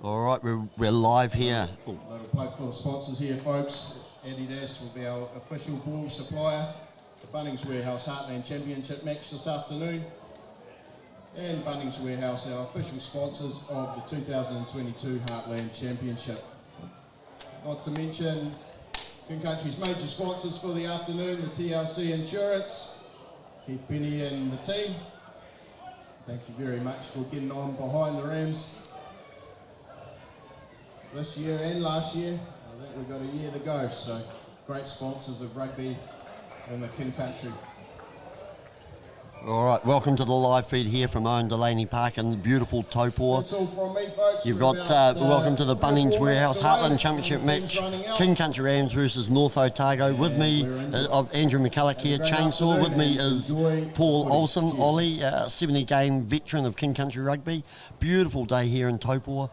All right, we're live here. Little plug for the sponsors here, folks. Adidas will be our official ball supplier. The Bunnings Warehouse Heartland Championship match this afternoon. And Bunnings Warehouse, our official sponsors of the 2022 Heartland Championship. Not to mention King Country's major sponsors for the afternoon, the TLC Insurance, Keith Penny and the team. Thank you very much for getting on behind the Rams this year and last year. I think we've got a year to go, so great sponsors of rugby in the King Country. All right, welcome to the live feed here from Owen Delany Park in the beautiful Taupo. That's all from me, folks. You've got welcome to the Bunnings Warehouse Heartland Championship match. King Country Rams versus North Otago. With me, Andrew McCulloch here, Chainsaw. With me is Paul Olsen, Ollie, 70-game veteran of King Country Rugby. Beautiful day here in Taupo.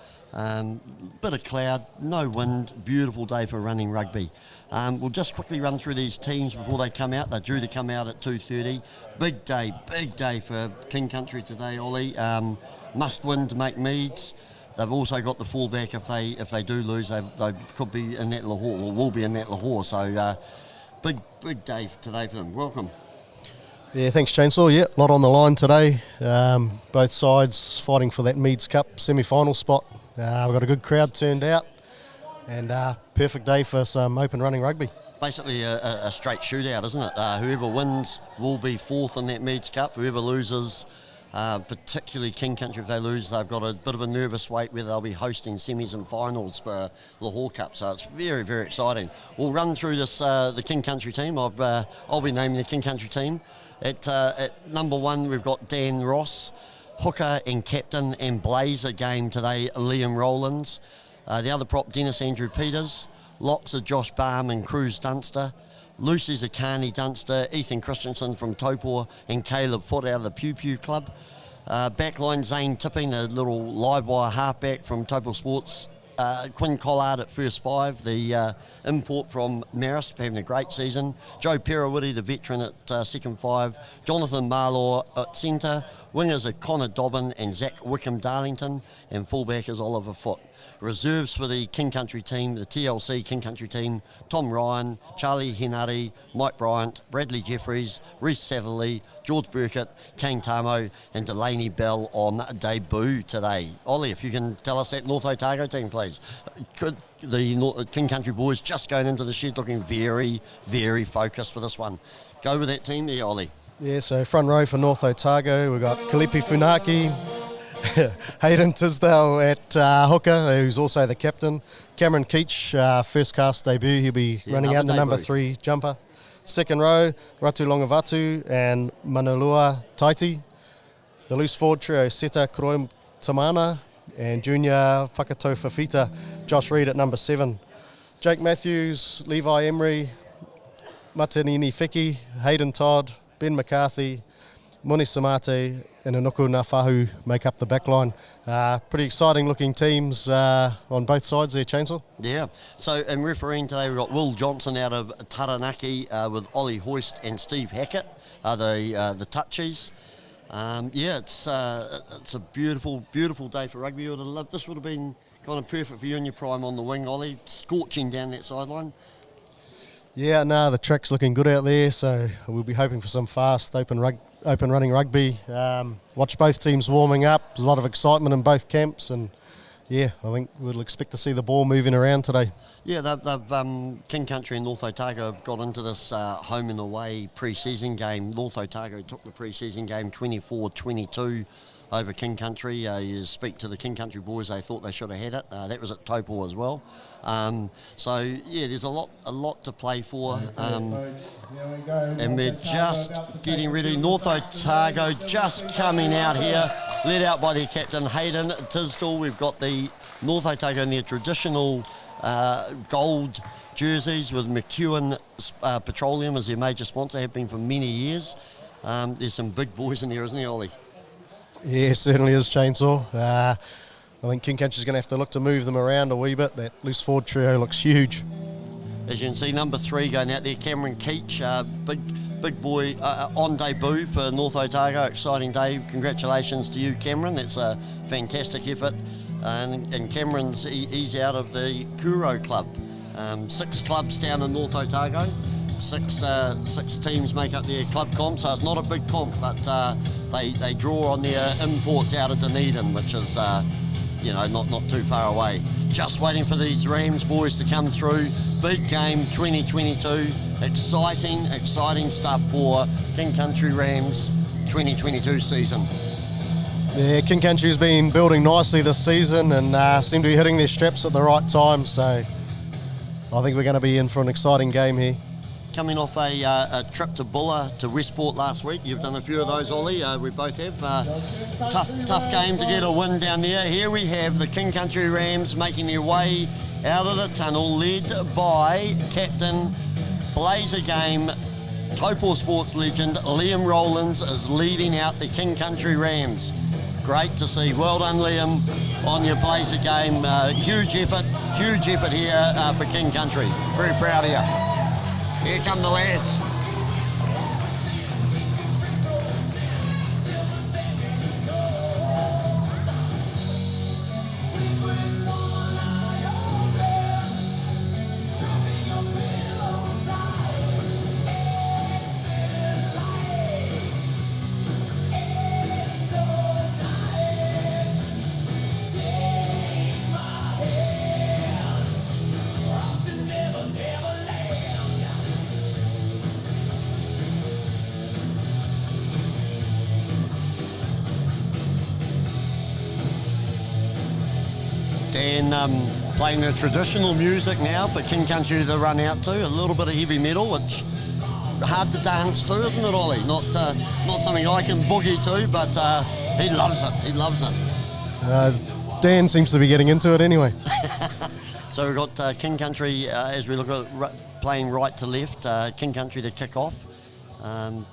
Bit of cloud, no wind, beautiful day for running rugby. We'll just quickly run through these teams before they come out. They're due to come out at 2:30. Big day for King Country today, Ollie. Must win to make Meads. They've also got the fallback if they do lose. They could be in that Lahore, or will be in that Lahore. So big day today for them. Welcome. Yeah, thanks, Chainsaw. Yeah, a lot on the line today. Both sides fighting for that Meads Cup semi-final spot. We've got a good crowd turned out, and perfect day for some open running rugby. Basically a straight shootout, isn't it? Whoever wins will be fourth in that Meads Cup. Whoever loses, particularly King Country, if they lose, they've got a bit of a nervous wait where they'll be hosting semis and finals for Lahore Cup. So it's very, very exciting. We'll run through this the King Country team. I'll be naming the King Country team. At number one, we've got Dan Ross. Hooker and captain and blazer game today, Liam Rowlands. The other prop, Dennis Andrew Peters. Locks are Josh Baum and Cruz Dunster. Lucy's a Carney Dunster, Ethan Christensen from Taupo, and Caleb Foote out of the Pew Pew Club. Backline, Zane Tipping, a little live wire halfback from Taupo Sports. Quinn Collard at first five, the import from Marist, having a great season. Joe Perawiti, the veteran, at second five. Jonathan Marlaw at centre. Wingers are Connor Dobbin and Zach Wickham-Darlington, and fullback is Oliver Foote. Reserves for the King Country team, the TLC King Country team, Tom Ryan, Charlie Henare, Mike Bryant, Bradley Jeffries, Reece Satherley, George Burkett, Kane Tamo, and Delany Bell on debut today. Ollie, if you can tell us that North Otago team, please. Could the King Country boys just going into the shed looking very, very focused for this one. Go with that team there, Ollie. Yeah, so front row for North Otago, we've got Kalipi Funaki, Hayden Tisdale at hooker, who's also the captain. Cameron Keach, first cast debut, he'll be running out the number 3 jumper. Second row, Ratu Longavatu and Manolua Taiti. The loose forward trio, Seta Kroim Tamana and Junior Whakato Fafita, Josh Reid at number 7. Jake Matthews, Levi Emery, Matanini Fiki, Hayden Todd, Ben McCarthy, Moni Samate and Inuku Nafahu make up the back line. Pretty exciting looking teams on both sides there, Chainsaw. Yeah. So in refereeing today, we've got Will Johnson out of Taranaki with Ollie Hoist and Steve Hackett, the touchies. It's a beautiful day for rugby. This would have been kind of perfect for you in your prime on the wing, Ollie, scorching down that sideline. Yeah, no, the track's looking good out there, so we'll be hoping for some fast, open running rugby. Watch both teams warming up. There's a lot of excitement in both camps, and yeah, I think we'll expect to see the ball moving around today. Yeah, they've King Country and North Otago have got into this home and away pre-season game. North Otago took the pre-season game 24-22 over King Country. You speak to the King Country boys, they thought they should have had it. That was at Taupo as well. So yeah, there's a lot to play for. And we're just getting ready. North Otago just coming out here, led out by their captain Hayden Tisdall. We've got the North Otago in their traditional gold jerseys with McEwen Petroleum as their major sponsor, have been for many years. There's some big boys in there, isn't there, Ollie? Yeah, certainly is, Chainsaw. I think King Country's going to have to look to move them around a wee bit. That loose forward trio looks huge. As you can see, number 3 going out there, Cameron Keach, big boy on debut for North Otago. Exciting day. Congratulations to you, Cameron. That's a fantastic effort. And Cameron's he's out of the Kuro Club. 6 clubs down in North Otago. Six teams make up their club comp, so it's not a big comp, but they draw on their imports out of Dunedin, which is not too far away. Just waiting for these Rams boys to come through. Big game 2022. Exciting stuff for King Country Rams 2022 season. Yeah, King Country's been building nicely this season and seem to be hitting their straps at the right time, so I think we're going to be in for an exciting game here. Coming off a trip to Bulla to Westport last week. You've done a few of those, Ollie. We both have. Tough game to get a win down there. Here we have the King Country Rams making their way out of the tunnel, led by captain Blazer Game, Taupo Sports legend Liam Rowlands is leading out the King Country Rams. Great to see. Well done, Liam, on your Blazer Game. Huge effort here for King Country. Very proud of you. Here come the lads. Dan playing the traditional music now for King Country to run out to. A little bit of heavy metal, which hard to dance to, isn't it, Ollie? Not something I can boogie to, but he loves it. Dan seems to be getting into it anyway. So we've got King Country, as we look at playing right to left, King Country to kick off.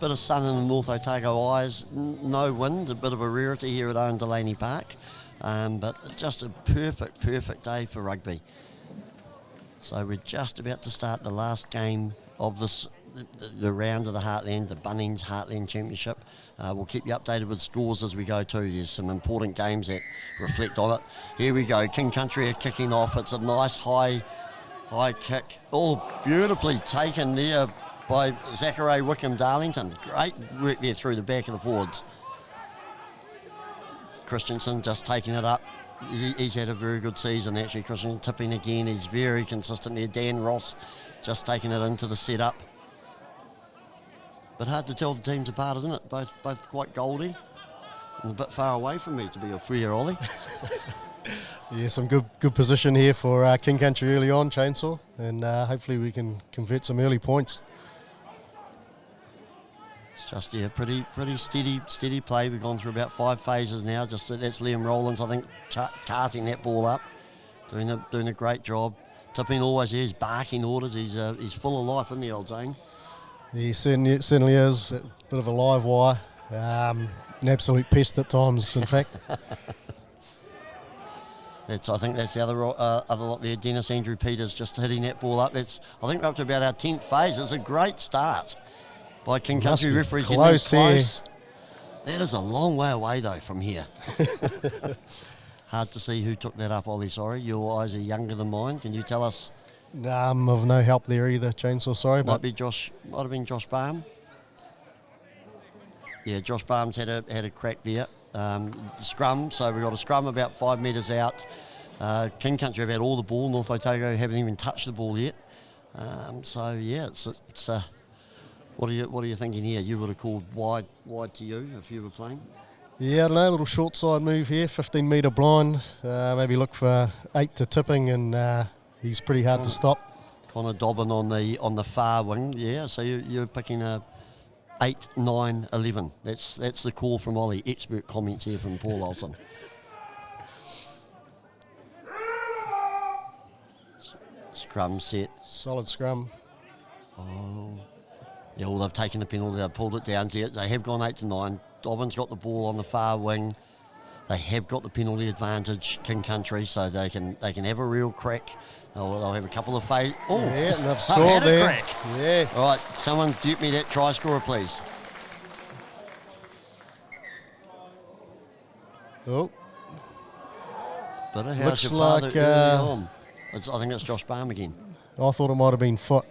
Bit of sun in the North Otago eyes, no wind, a bit of a rarity here at Owen Delany Park. But just a perfect day for rugby. So we're just about to start the last game of the round of the Heartland, the Bunnings Heartland Championship. We'll keep you updated with scores as we go too. There's some important games that reflect on it. Here we go, King Country are kicking off. It's a nice high kick. Oh, beautifully taken there by Zachary Wickham Darlington. Great work there through the back of the forwards. Christensen just taking it up. He's had a very good season actually. Christensen tipping again. He's very consistent there. Dan Ross just taking it into the setup. But hard to tell the teams apart, isn't it? Both quite goldy and a bit far away from me, to be a fair, Ollie. Yeah, some good position here for King Country early on, Chainsaw, and hopefully we can convert some early points. Just pretty steady play. We've gone through about 5 phases now. Just that's Liam Rowlands, I think, carting that ball up, doing a great job. Tipping always is barking orders. He's full of life in the old Zane. He certainly is. A bit of a live wire. An absolute pest at times, in fact. I think that's the other lot there. Dennis Andrew Peters just hitting that ball up. I think we're up to about our 10th phase. It's a great start by King Country referees. Close here. That is a long way away though from here. Hard to see who took that up, Ollie. Sorry, your eyes are younger than mine. Can you tell us? Of no help there either, Chainsaw. Sorry, Might have been Josh Barham. Yeah, Josh Barham's had a crack there. Scrum, so we've got a scrum about 5 metres out. King Country have had all the ball. North Otago haven't even touched the ball yet. So yeah, it's what are you thinking here? You would have called wide to you if you were playing. Yeah, I don't know, a little short side move here, 15 metre blind. Maybe look for 8 to tipping, and he's pretty hard to stop. Connor Dobbin on the far wing. Yeah, so you're picking a 8, 9, 11. That's the call from Ollie. Expert comments here from Paul Olsen. Scrum set. Solid scrum. Oh. Yeah, well, they've taken the penalty. They've pulled it down. They have gone 8 to 9. Dobbin's got the ball on the far wing. They have got the penalty advantage, King Country, so they can have a real crack. They'll have a couple of phase. Oh, yeah, and they've scored there. Crack. Yeah. All right, someone dupe me that try scorer, please. Oh. But how's Looks your father like, early on? I think it's Josh Barham again. I thought it might have been foot.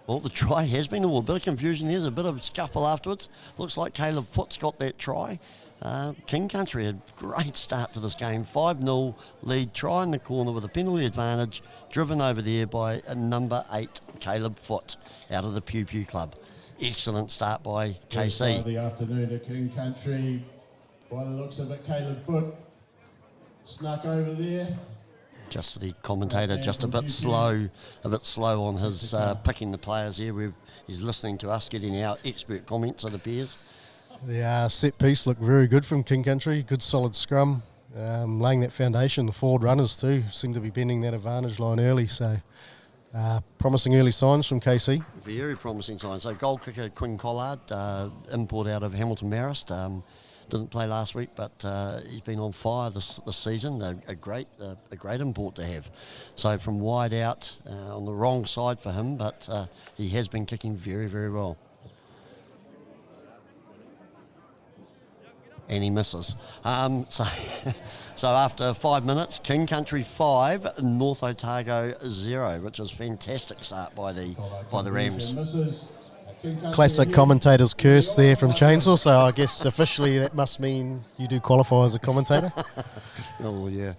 Well, the try has been a bit of confusion. There's a bit of scuffle afterwards. Looks like Caleb Foot's got that try. King Country had a great start to this game. 5-0 lead, try in the corner with a penalty advantage, driven over there by number 8, Caleb Foot, out of the Pew Pew Club. Excellent start by KC. The afternoon to King Country. By the looks of it, Caleb Foot snuck over there. Just the commentator, just a bit slow on his picking the players here. He's listening to us, getting our expert comments of the pairs. The set piece looked very good from King Country. Good solid scrum, laying that foundation. The forward runners too seem to be bending that advantage line early. So promising early signs from KC. Very promising signs. So goal kicker Quinn Collard, import out of Hamilton Marist. Didn't play last week, but he's been on fire this season. A great import to have. So from wide out, on the wrong side for him, but he has been kicking very, very well. And he misses. So after 5 minutes, King Country 5, North Otago 0, which was a fantastic start by the Rams. Classic commentator's curse there from Chainsaw, so I guess officially that must mean you do qualify as a commentator. Oh, yeah.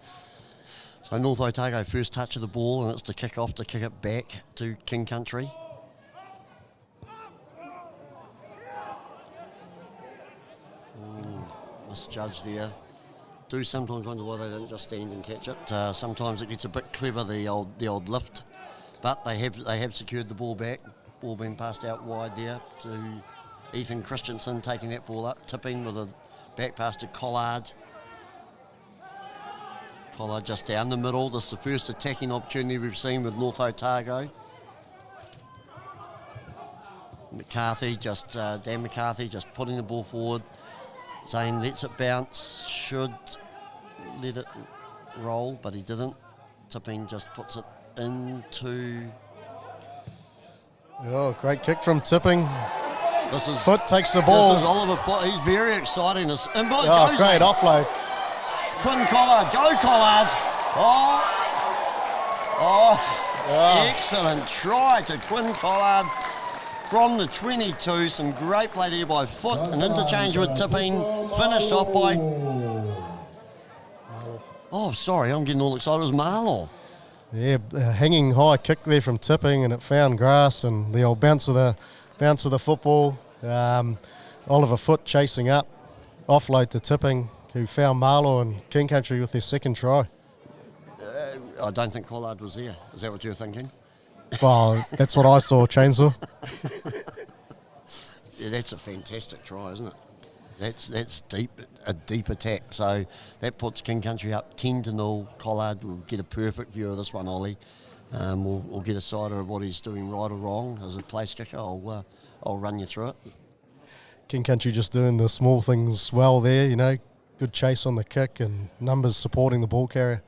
So North Otago first touch of the ball, and it's to kick off to kick it back to King Country. Misjudged there. Do sometimes wonder why they don't just stand and catch it. Sometimes it gets a bit clever, the old lift, but they have secured the ball back. Ball being passed out wide there to Ethan Christensen, taking that ball up, tipping with a back pass to Collard. Collard just down the middle. This is the first attacking opportunity we've seen with North Otago. McCarthy, Dan McCarthy just putting the ball forward, saying lets it bounce, should let it roll, but he didn't. Tipping just puts it into... Oh, great kick from Tipping. Foot takes the ball. This is Oliver Foot. He's very exciting. Great offload. Quinn Collard. Go Collard. Excellent try to Quinn Collard from the 22. Some great play there by Foot. An interchange with Tipping. Finished off by... Oh, sorry. I'm getting all excited. It was Marlaw. Yeah, hanging high kick there from Tipping, and it found grass, and the old bounce of the football. Oliver Foot chasing up, offload to Tipping, who found Marlow and King Country with their second try. I don't think Collard was there. Is that what you're thinking? Well, that's what I saw, Chainsaw. Yeah, that's a fantastic try, isn't it? That's a deep attack. So that puts King Country up 10-0. Collard will get a perfect view of this one, Ollie. we'll get a side of what he's doing right or wrong. As a place kicker, I'll run you through it. King Country just doing the small things well there, you know, good chase on the kick and numbers supporting the ball carrier.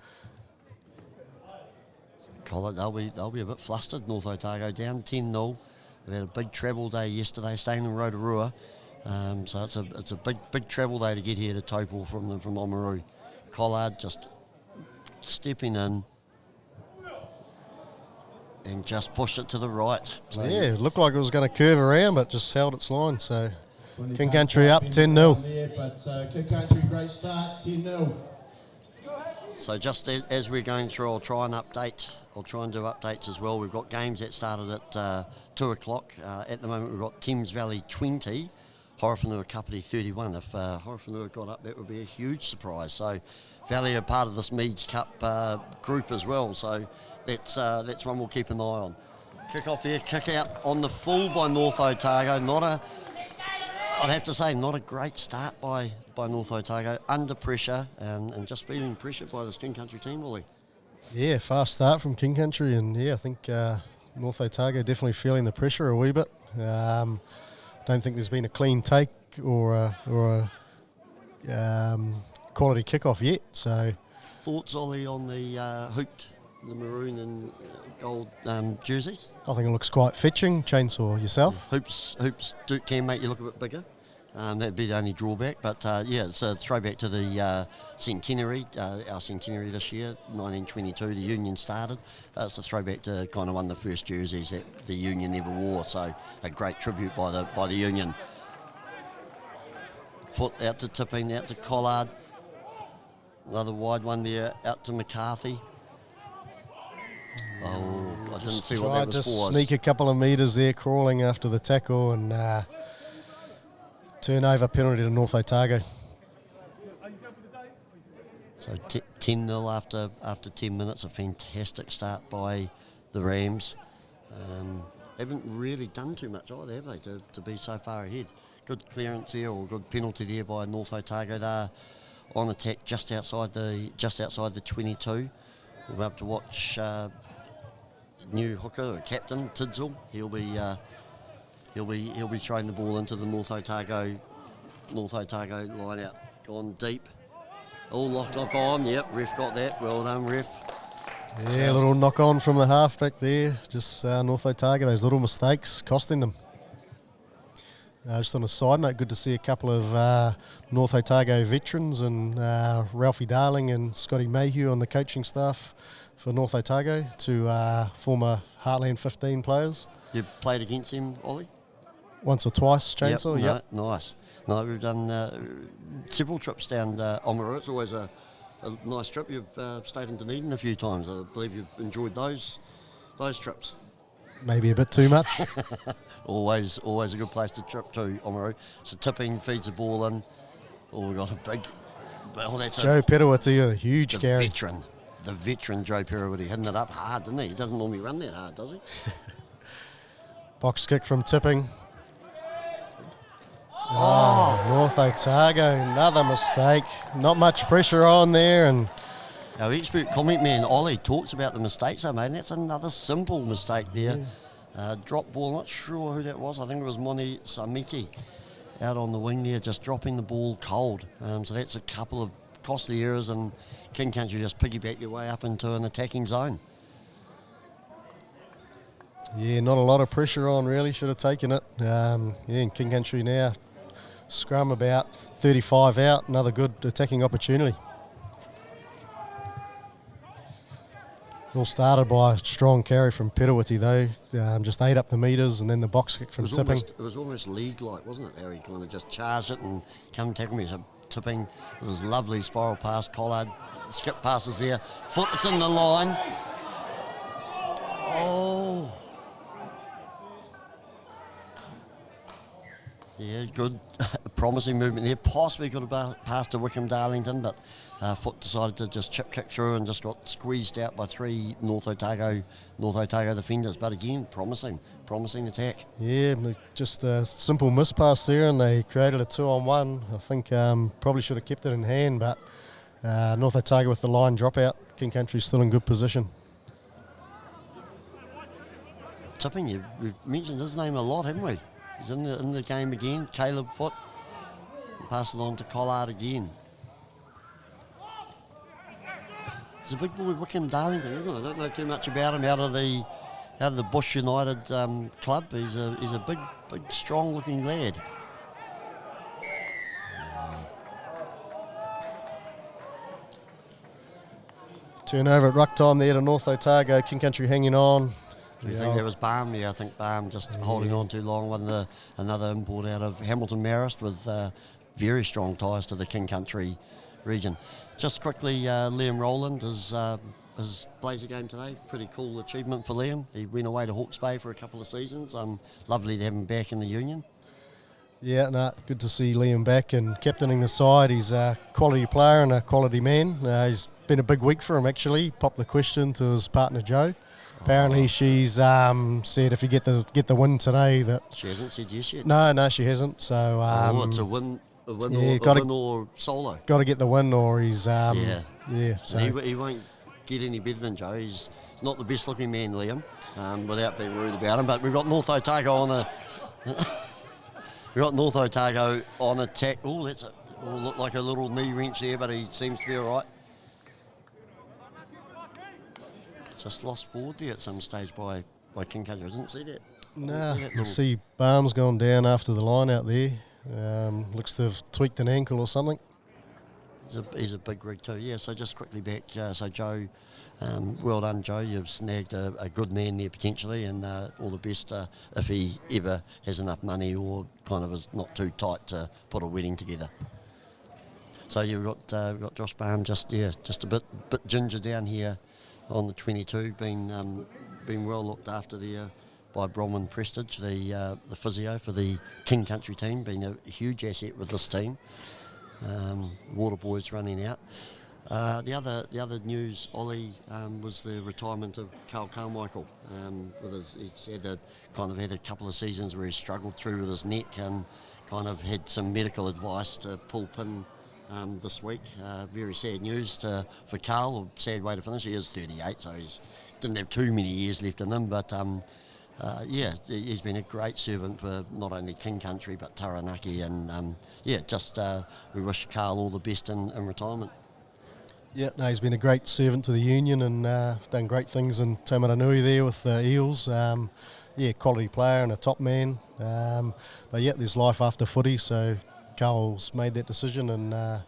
They'll be a bit flustered. North Otago down 10-0. They had a big travel day yesterday, staying in Rotorua. So it's a big travel day to get here to Taupo from Oamaru. Collard just stepping in and just pushed it to the right. So yeah, it looked like it was going to curve around, but just held its line. So King Country up 10-0. But King Country, great start, 10-0. So just as we're going through, I'll try and do updates as well. We've got games that started at 2 o'clock. At the moment, we've got Thames Valley 20, Horowhenua Kapiti 31. If Horowhenua got up, that would be a huge surprise. So Valley are part of this Meads Cup group as well. So that's one we'll keep an eye on. Kick off there, kick out on the full by North Otago. I'd have to say, not a great start by North Otago, under pressure and just feeling pressured by this King Country team, Ollie. Yeah, fast start from King Country, and yeah, I think North Otago definitely feeling the pressure a wee bit. Don't think there's been a clean take or a quality kickoff yet. So, thoughts, Ollie, on the hooped, the maroon and gold jerseys? I think it looks quite fetching. Chainsaw yourself. Hoops can make you look a bit bigger. That'd be the only drawback, but yeah, it's a throwback to the centenary, our centenary this year, 1922. The Union started. It's a throwback to kind of one of the first jerseys that the Union ever wore. So a great tribute by the Union. Foot out to Tipping, out to Collard. Another wide one there, out to McCarthy. Oh, I didn't see what that was for. Tried to sneak a couple of metres there, crawling after the tackle, and turnover penalty to North Otago. So 10-0 after 10 minutes. A fantastic start by the Rams. Haven't really done too much either, have they, to be so far ahead. Good clearance there, or good penalty there by North Otago. They're on attack just outside the 22. We'll be able to watch new hooker, captain Tidsel. He'll be throwing the ball into the North Otago line out. Gone deep. Oh, knock on. Yep, ref got that. Well done, ref. Yeah, a little knock on from the halfback there. Just North Otago, those little mistakes costing them. Just on a side note, good to see a couple of North Otago veterans and Ralphie Darling and Scotty Mayhew on the coaching staff for North Otago, two former Heartland 15 players. You played against him, Ollie? Once or twice, Chainsaw, yep. Nice. No, we've done several trips down Oamaru. It's always a nice trip. You've stayed in Dunedin a few times. I believe you've enjoyed those trips. Maybe a bit too much. always a good place to trip to, Oamaru. So Tipping feeds the ball in. Oh, we've got a big... Oh, that's Joe Perawati, a huge carry. The veteran Joe Perawati, hitting it up hard, didn't he? He doesn't normally run that hard, does he? Box kick from Tipping. Oh, North Otago, another mistake. Not much pressure on there, and our expert comment man Ollie talks about the mistakes they made, and that's another simple mistake there. Yeah. Drop ball, not sure who that was. I think it was Moni Samiti out on the wing there, just dropping the ball cold. So that's a couple of costly errors, and King Country just piggyback their way up into an attacking zone. Yeah, not a lot of pressure on, really. Should have taken it. And King Country now scrum about 35 out. Another good attacking opportunity. All started by a strong carry from Perawati, though. Just ate up the metres, and then the box kick from Tipping. It was almost league-like, wasn't it? How he kind of just charged it and come and tackle me. So Tipping, this lovely spiral pass. Collard, skip passes there. Foot is in the line. Oh. Yeah, good, promising movement there. Possibly could have passed to Wickham Darlington, but Foot decided to just chip kick through and just got squeezed out by three North Otago defenders. But again, promising attack. Yeah, just a simple miss pass there, and they created a 2-on-1. I think probably should have kept it in hand, but North Otago with the line dropout. King Country still in good position. tipping. We've mentioned his name a lot, haven't we? He's in the game again. Caleb Foot. Pass it on to Collard again. He's a big boy, Wickham Darlington, isn't it? I don't know too much about him out of the Bush United club. He's a big, strong-looking lad. Turnover at ruck time there to North Otago. King Country hanging on. Do you think that was Barm? Yeah, I think Barm just holding on too long. Another import out of Hamilton Marist with very strong ties to the King Country region. Just quickly, Liam Rowland his Blazer game today. Pretty cool achievement for Liam. He went away to Hawke's Bay for a couple of seasons. Lovely to have him back in the Union. Yeah, good to see Liam back and captaining the side. He's a quality player and a quality man. He's been a big week for him, actually. Popped the question to his partner Jo. Apparently she's said if you get the win today that... She hasn't said yes yet? No, she hasn't. So it's a win or solo? Got to get the win or he's... So. He won't get any better than Jo. He's not the best looking man, Liam, without being rude about him. But we've got North Otago on a... We've got North Otago on attack. Oh, that's looked like a little knee wrench there, but he seems to be all right. Just lost forward there at some stage by King Country. I didn't see that. No, you see Barnes gone down after the line out there. Looks to have tweaked an ankle or something. He's a big rig too. Yeah, so just quickly back. So Jo, well done, Jo. You've snagged a good man there potentially, and all the best if he ever has enough money or kind of is not too tight to put a wedding together. So you've got Josh Barham just a bit ginger down here on the 22, been well looked after there by Bronwyn Prestige, the physio for the King Country team, being a huge asset with this team. Water boys running out. The other news, Ollie, was the retirement of Carl Carmichael. He's had a couple of seasons where he struggled through with his neck and kind of had some medical advice to pull pin this week. Very sad news for Carl. Sad way to finish. He is 38, so he didn't have too many years left in him. But he's been a great servant for not only King Country but Taranaki. And we wish Carl all the best in retirement. Yeah, no, he's been a great servant to the Union and done great things in Taumaranui there with the Eels. Quality player and a top man. There's life after footy, so Carl's made that decision and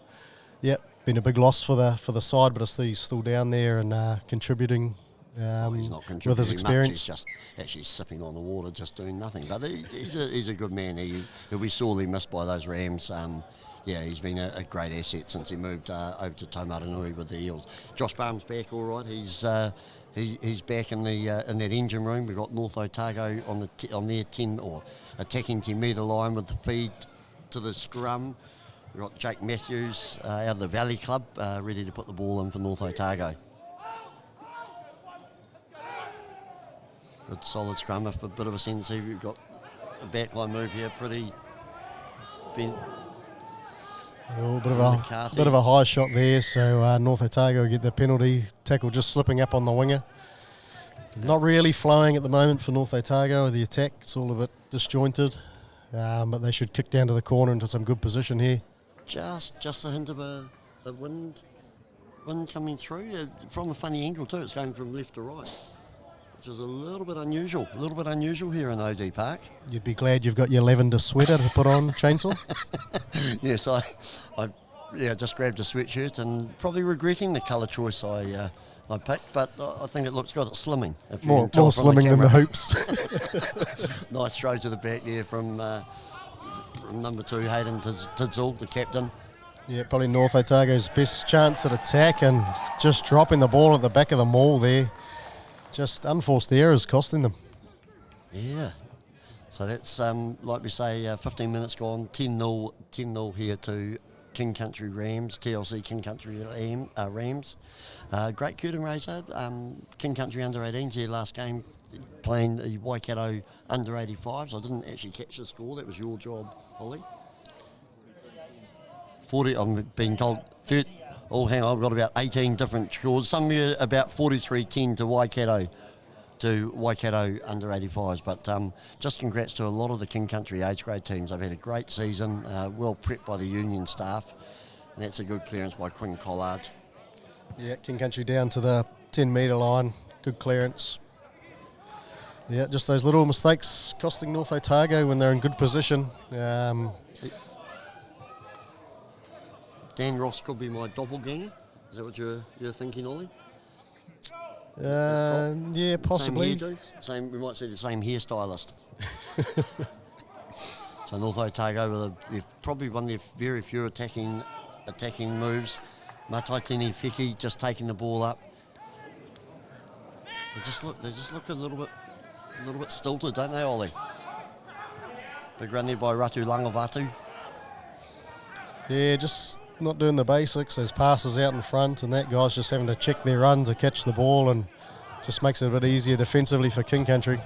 been a big loss for the side, but he's still down there and contributing. He's not contributing with his experience. Much. He's just actually sipping on the water, just doing nothing. But he's a good man. He'll be sorely missed by those Rams. He's been a great asset since he moved over to Taumaranui with the Eels. Josh Barham's back all right. He's back in that engine room. We've got North Otago on their 10 or attacking 10 metre line with the feed to the scrum. We've got Jake Matthews out of the Valley Club ready to put the ball in for North Otago. Good solid scrum, a bit of a sense. We've got a backline move here, pretty bent. Bit of a high shot there, so North Otago get the penalty. Tackle just slipping up on the winger. Not really flowing at the moment for North Otago, the attack. It's all a bit disjointed, but they should kick down to the corner into some good position here. Just a hint of a wind coming through from a funny angle too. It's going from left to right, which is a little bit unusual here in OD Park. You'd be glad you've got your lavender sweater to put on, Chainsaw. Yes, I just grabbed a sweatshirt and probably regretting the colour choice I picked, but I think it looks good. It's slimming. More slimming than the hoops. Nice throw to the back there from number 2, Hayden Tidsall, the captain. Yeah, probably North Otago's best chance at attack and just dropping the ball at the back of the maul there. Just unforced errors costing them. Yeah. So that's, like we say, 15 minutes gone, 10-0 here to King Country Rams, TLC King Country Rams. Great curtain raiser. King Country under-18s their last game, playing the Waikato under-85s. I didn't actually catch the score. That was your job, Ollie. 40, I'm being told, hang on, I've got about 18 different scores. Some about 43-10 to Waikato. to Waikato under 85s. But just congrats to a lot of the King Country age grade teams. They've had a great season, well prepped by the union staff, and that's a good clearance by Quinn Collard. Yeah, King Country down to the 10 metre line, good clearance. Yeah, just those little mistakes costing North Otago when they're in good position. Dan Ross could be my doppelganger. Is that what you're thinking, Ollie? Yeah, possibly. Same, we might see the same hairstylist. So North Otago, they've probably one of their very few attacking moves. Mataitini Feki just taking the ball up. They just look a little bit stilted, don't they, Ollie? Big run there by Ratu Langavatu. Yeah, just not doing the basics. There's passes out in front, and that guy's just having to check their run to catch the ball, and just makes it a bit easier defensively for King Country.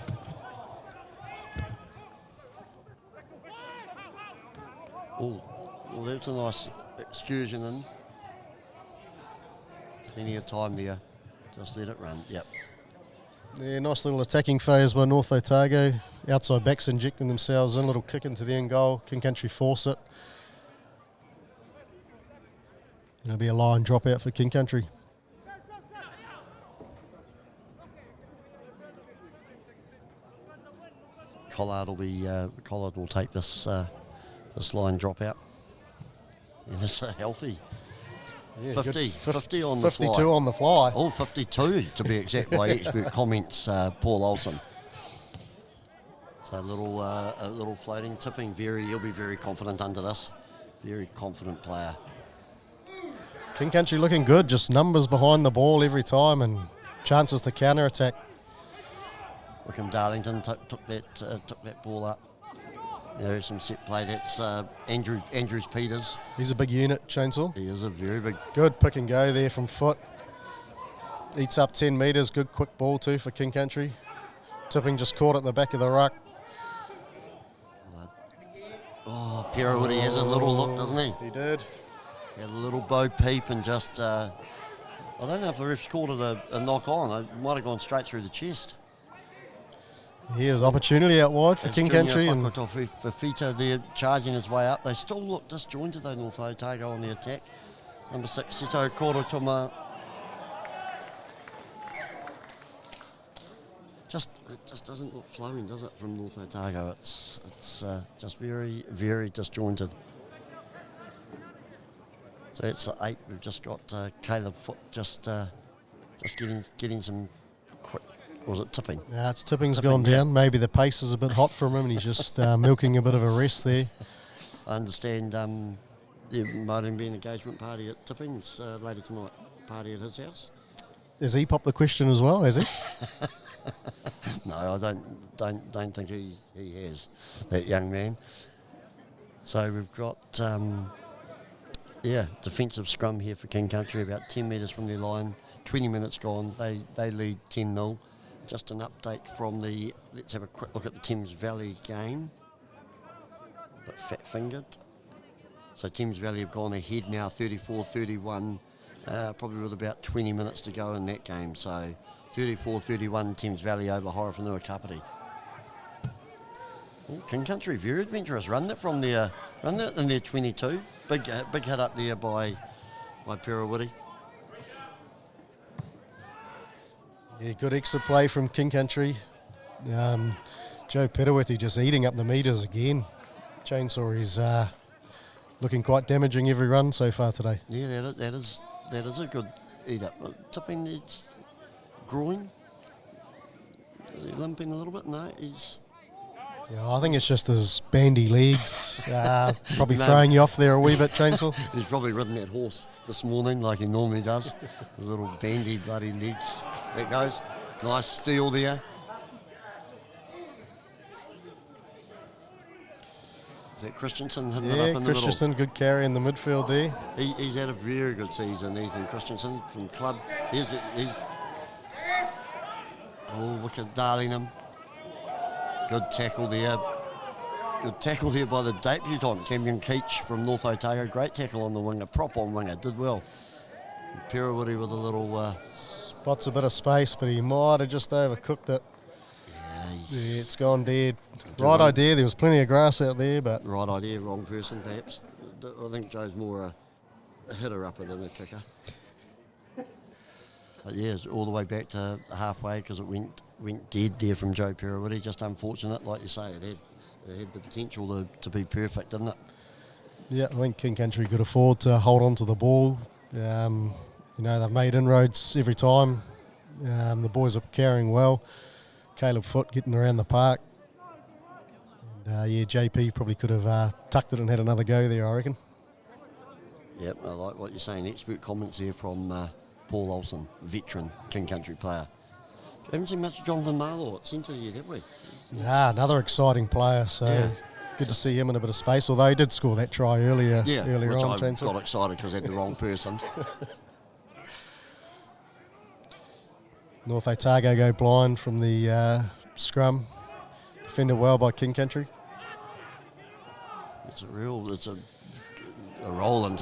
Oh, well, that's a nice excursion in. Plenty of time there. Just let it run. Yep. Yeah, nice little attacking phase by North Otago. Outside backs injecting themselves in, a little kick into the end goal. King Country force it. It'll be a line dropout for King Country. Collard will take this line dropout. And it's healthy. Yeah, 50 on the 52 fly. on the fly. Oh, 52 to be exact by expert comments, Paul Olsen. So a little floating, tipping. He'll be very confident under this. Very confident player. King Country looking good, just numbers behind the ball every time and chances to counter attack. Wickham Darlington took that ball up. There's some set play. That's Andrews Peters. He's a big unit, Chainsaw. He is a very big. Good pick and go there from foot. Eats up 10 metres. Good quick ball too for King Country. Tipping just caught at the back of the ruck. Oh, Perrowitty has a little look, doesn't he? He did. He had a little bow peep and just. I don't know if the ref's called it a knock on. It might have gone straight through the chest. Here's opportunity out wide for King Country. And Fafita there charging his way up. They still look disjointed though, North Otago on the attack. Number 6, Sito Korotoma. It just doesn't look flowing, does it, from North Otago? It's just very, very disjointed. So it's 8. We've just got Caleb Foot just getting some quick. Was it tipping? Yeah, tipping's gone down. Maybe the pace is a bit hot from him and he's just milking a bit of a rest there. I understand there might have been an engagement party at Tipping's later tonight, party at his house. Has he popped the question as well, has he? No, I don't think he has, that young man. So we've got defensive scrum here for King Country, about 10 metres from their line, 20 minutes gone, they lead 10-0. Just an update from let's have a quick look at the Thames Valley game. A bit fat-fingered. So Thames Valley have gone ahead now, 34-31, probably with about 20 minutes to go in that game. So 34-31, Thames Valley over Horowhenua Kapiti. King Country, very adventurous. Run it in their 22. Big hit up there by Perrowitty. Yeah, good extra play from King Country. Joe Perrowitty just eating up the metres again. Chainsaw is looking quite damaging every run so far today. Yeah, that is a good eat up. Tipping needs groin. Is he limping a little bit? No, he's. Yeah, I think it's just his bandy legs. Probably throwing you off there a wee bit, Chainsaw. He's probably ridden that horse this morning like he normally does. His little bandy bloody legs. There it goes. Nice steal there. Is that Christensen hitting it up in the middle? Yeah, Christensen, good carry in the midfield there. He's had a very good season, Ethan Christensen from club. Wicked Darlingham. Good tackle there. Good tackle there by the debutant, Cameron Keach from North Otago. Great tackle on the winger, prop on winger, did well. Perrowitty with a little... Spots a bit of space, but he might have just overcooked it. Yeah, it's gone dead. Right idea, there was plenty of grass out there, but... Right idea, wrong person perhaps. I think Joe's more a hitter-upper than a kicker. But yeah, it's all the way back to halfway because it went dead there from Joe Perawiti. Just unfortunate, like you say, it had the potential to be perfect, didn't it? Yeah, I think King Country could afford to hold on to the ball. They've made inroads every time. The boys are carrying well. Caleb Foote getting around the park. And, JP probably could have tucked it and had another go there, I reckon. Yep, I like what you're saying. Expert comments here from Paul Olsen, veteran King Country player. Haven't seen much of Jonathan Marlaw at centre yet, have we? Another exciting player, so... Yeah. Good to see him in a bit of space, although he did score that try earlier on. I got excited because I had the wrong person. North Otago go blind from the scrum. Defended well by King Country. It's a Roland's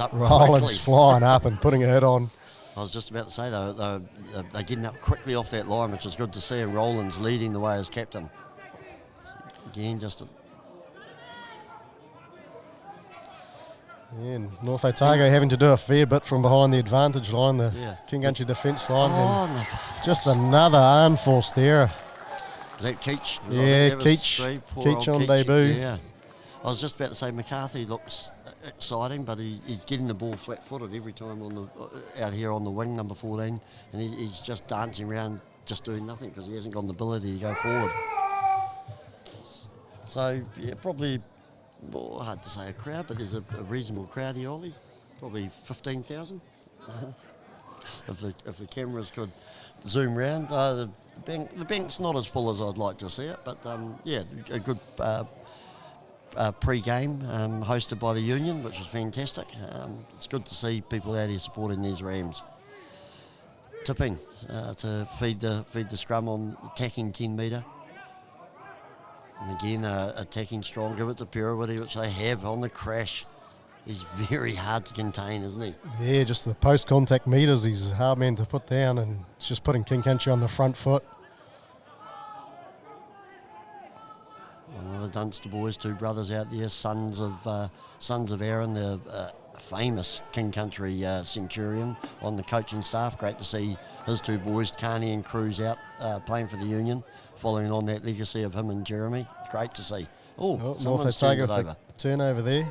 up Roland's quickly. Flying up and putting a hit on. I was just about to say, they're getting up quickly off that line, which is good to see, and Roland's leading the way as captain. Again, just and North Otago having to do a fair bit from behind the advantage line, the King Country defence line. Just another unforced error. Is that Keach? Keach on debut. Yeah. I was just about to say McCarthy looks exciting, but he's getting the ball flat-footed every time out here on the wing, number 14, and he's just dancing around, just doing nothing because he hasn't got the ability to go forward. So, yeah, probably... Well, hard to say a crowd, but there's a reasonable crowd here, Ollie. Probably 15,000. If the cameras could zoom round. The bank's not as full as I'd like to see it, but a good pre-game hosted by the Union, which was fantastic. It's good to see people out here supporting these Rams. Tipping to feed the scrum on attacking 10 metre. And again, attacking strong, give it to Perawiti, which they have on the crash. He's very hard to contain, isn't he? Yeah, just the post-contact meters, he's a hard man to put down, and it's just putting King Country on the front foot. One of the Dunster boys, two brothers out there, sons of Aaron, the famous King Country centurion on the coaching staff. Great to see his two boys, Carney and Cruz, out playing for the Union, following on that legacy of him and Jeremy. Great to see. North Otago for turnover there.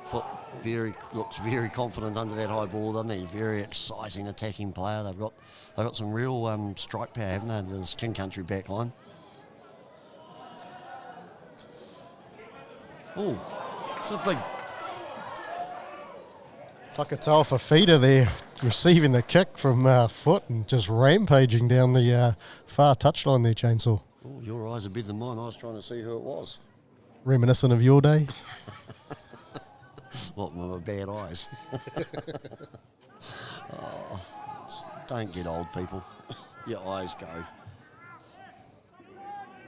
Foot looks very confident under that high ball, doesn't he? Very exciting attacking player. They've got some real strike power, haven't they? This King Country back line. It's a big... Whakatau for feeder there, receiving the kick from Foot and just rampaging down the far touchline there, Chainsaw. Oh, your eyes are better than mine. I was trying to see who it was. Reminiscent of your day? What, with my bad eyes? Don't get old, people. Your eyes go.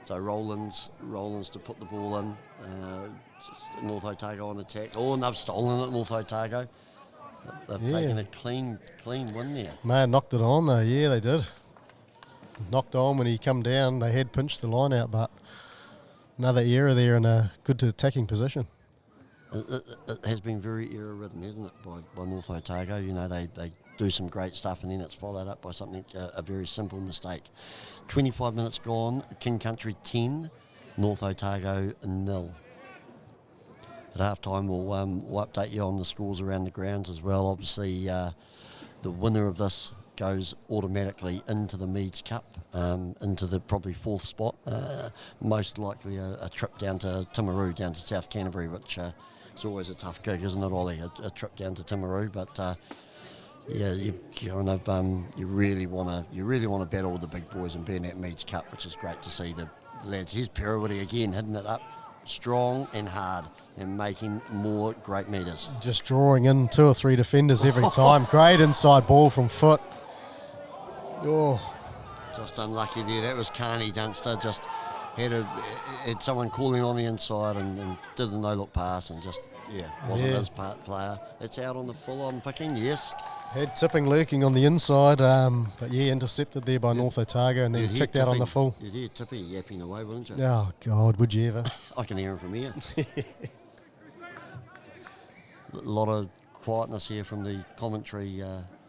So Roland's to put the ball in. North Otago on attack. And they've stolen it, North Otago. They've taken a clean win there. Man, knocked it on though. Yeah, they did. Knocked on when he come down. They had pinched the line out, but another error there in a good attacking position. It has been very error-ridden, hasn't it, by North Otago? You know, they do some great stuff and then it's followed up by something, a very simple mistake. 25 minutes gone, King Country 10, North Otago 0. At half-time, we'll update you on the scores around the grounds as well. Obviously, the winner of this goes automatically into the Meads Cup, into the probably fourth spot. Most likely a trip down to Timaru, down to South Canterbury, which is always a tough gig, isn't it, Ollie? A trip down to Timaru, but you really want to battle with the big boys and be in that Meads Cup, which is great to see the lads. Here's Perawiti again, hitting it up strong and hard and making more great meters. Just drawing in 2 or 3 defenders every time. Great inside ball from Foot. Just unlucky there. That was Carney Dunster. Just had someone calling on the inside and did a no-look pass and just wasn't his part player. It's out on the full-on picking, yes. Had tipping lurking on the inside, but yeah, intercepted there by North Otago and then You'd hear kicked out on the full. You'd hear Tippy yapping away, wouldn't you? Oh, God, would you ever? I can hear him from here. A lot of quietness here from the commentary,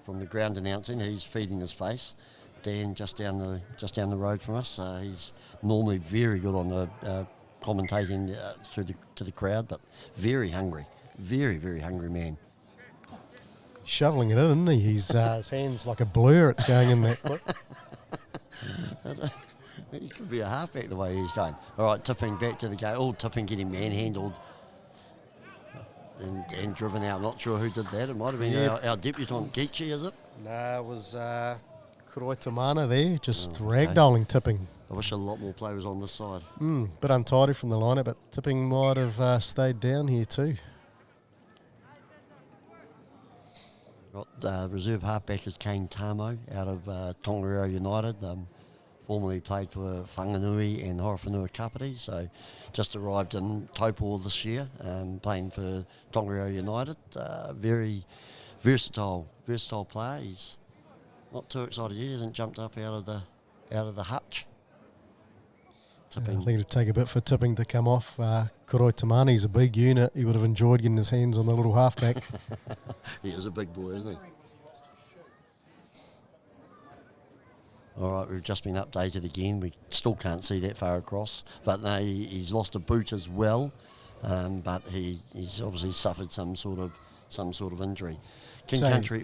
from the ground announcing. He's feeding his face. Dan just down the road from us. He's normally very good on the commentating to the crowd, but very hungry, very, very hungry man. Shoveling it in, isn't he? His hand's like a blur. It's going in that quick. He could be a halfback the way he's going. All right, Tipping back to the game. Oh, Tipping getting manhandled and driven out. Not sure who did that. It might have been our debutant Geechie, is it? No, it was Kuroi Tamana there, just ragdolling Tipping. I wish a lot more players on this side. Bit untidy from the lineup, but Tipping might have stayed down here too. Got reserve halfback is Kane Tamo out of Tongariro United. Formerly played for Whanganui and Horowhenua Kapiti, so just arrived in Taupo this year, playing for Tongariro United. Very versatile player. He's not too excited yet. He hasn't jumped up out of the hutch. I think it'd take a bit for Tipping to come off. Kuroi Tamani's a big unit. He would have enjoyed getting his hands on the little halfback. He is a big boy, isn't he? All right, we've just been updated again. We still can't see that far across, but no, he's lost a boot as well. But he's obviously suffered some sort of injury. Country.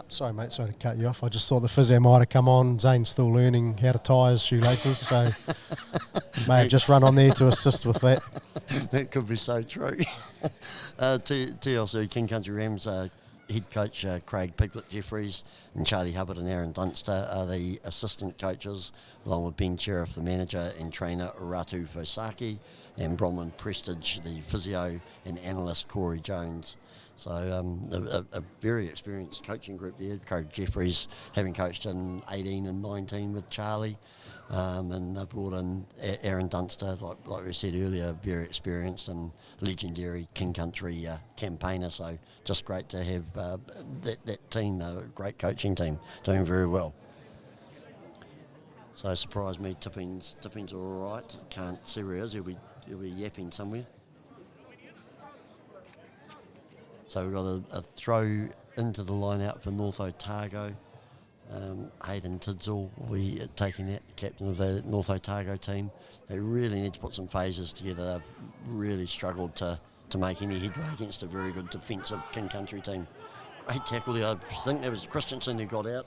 Sorry, mate. Sorry to cut you off. I just thought the physio might have come on. Zane's still learning how to tie his shoelaces, so may have just run on there to assist with that. That could be so true. TLC King Country Rams head coach Craig Piglet-Jeffries and Charlie Hubbard and Aaron Dunster are the assistant coaches, along with Ben Sheriff, the manager, and trainer Ratu Fosaki, and Bronwyn Prestige, the physio, and analyst Corey Jones. So a very experienced coaching group there. Coach Jeffries having coached in 18 and 19 with Charlie, and they brought in Aaron Dunster, like we said earlier, very experienced and legendary King Country campaigner. So just great to have that team, a great coaching team, doing very well. So surprised me, Tipping's all right. Can't see where he is. He'll be yapping somewhere. So we've got a throw into the line out for North Otago. Hayden Tidsall will be taking that, the captain of the North Otago team. They really need to put some phases together. They've really struggled to make any headway against a very good defensive King Country team. Great tackle there. I think it was Christensen who got out.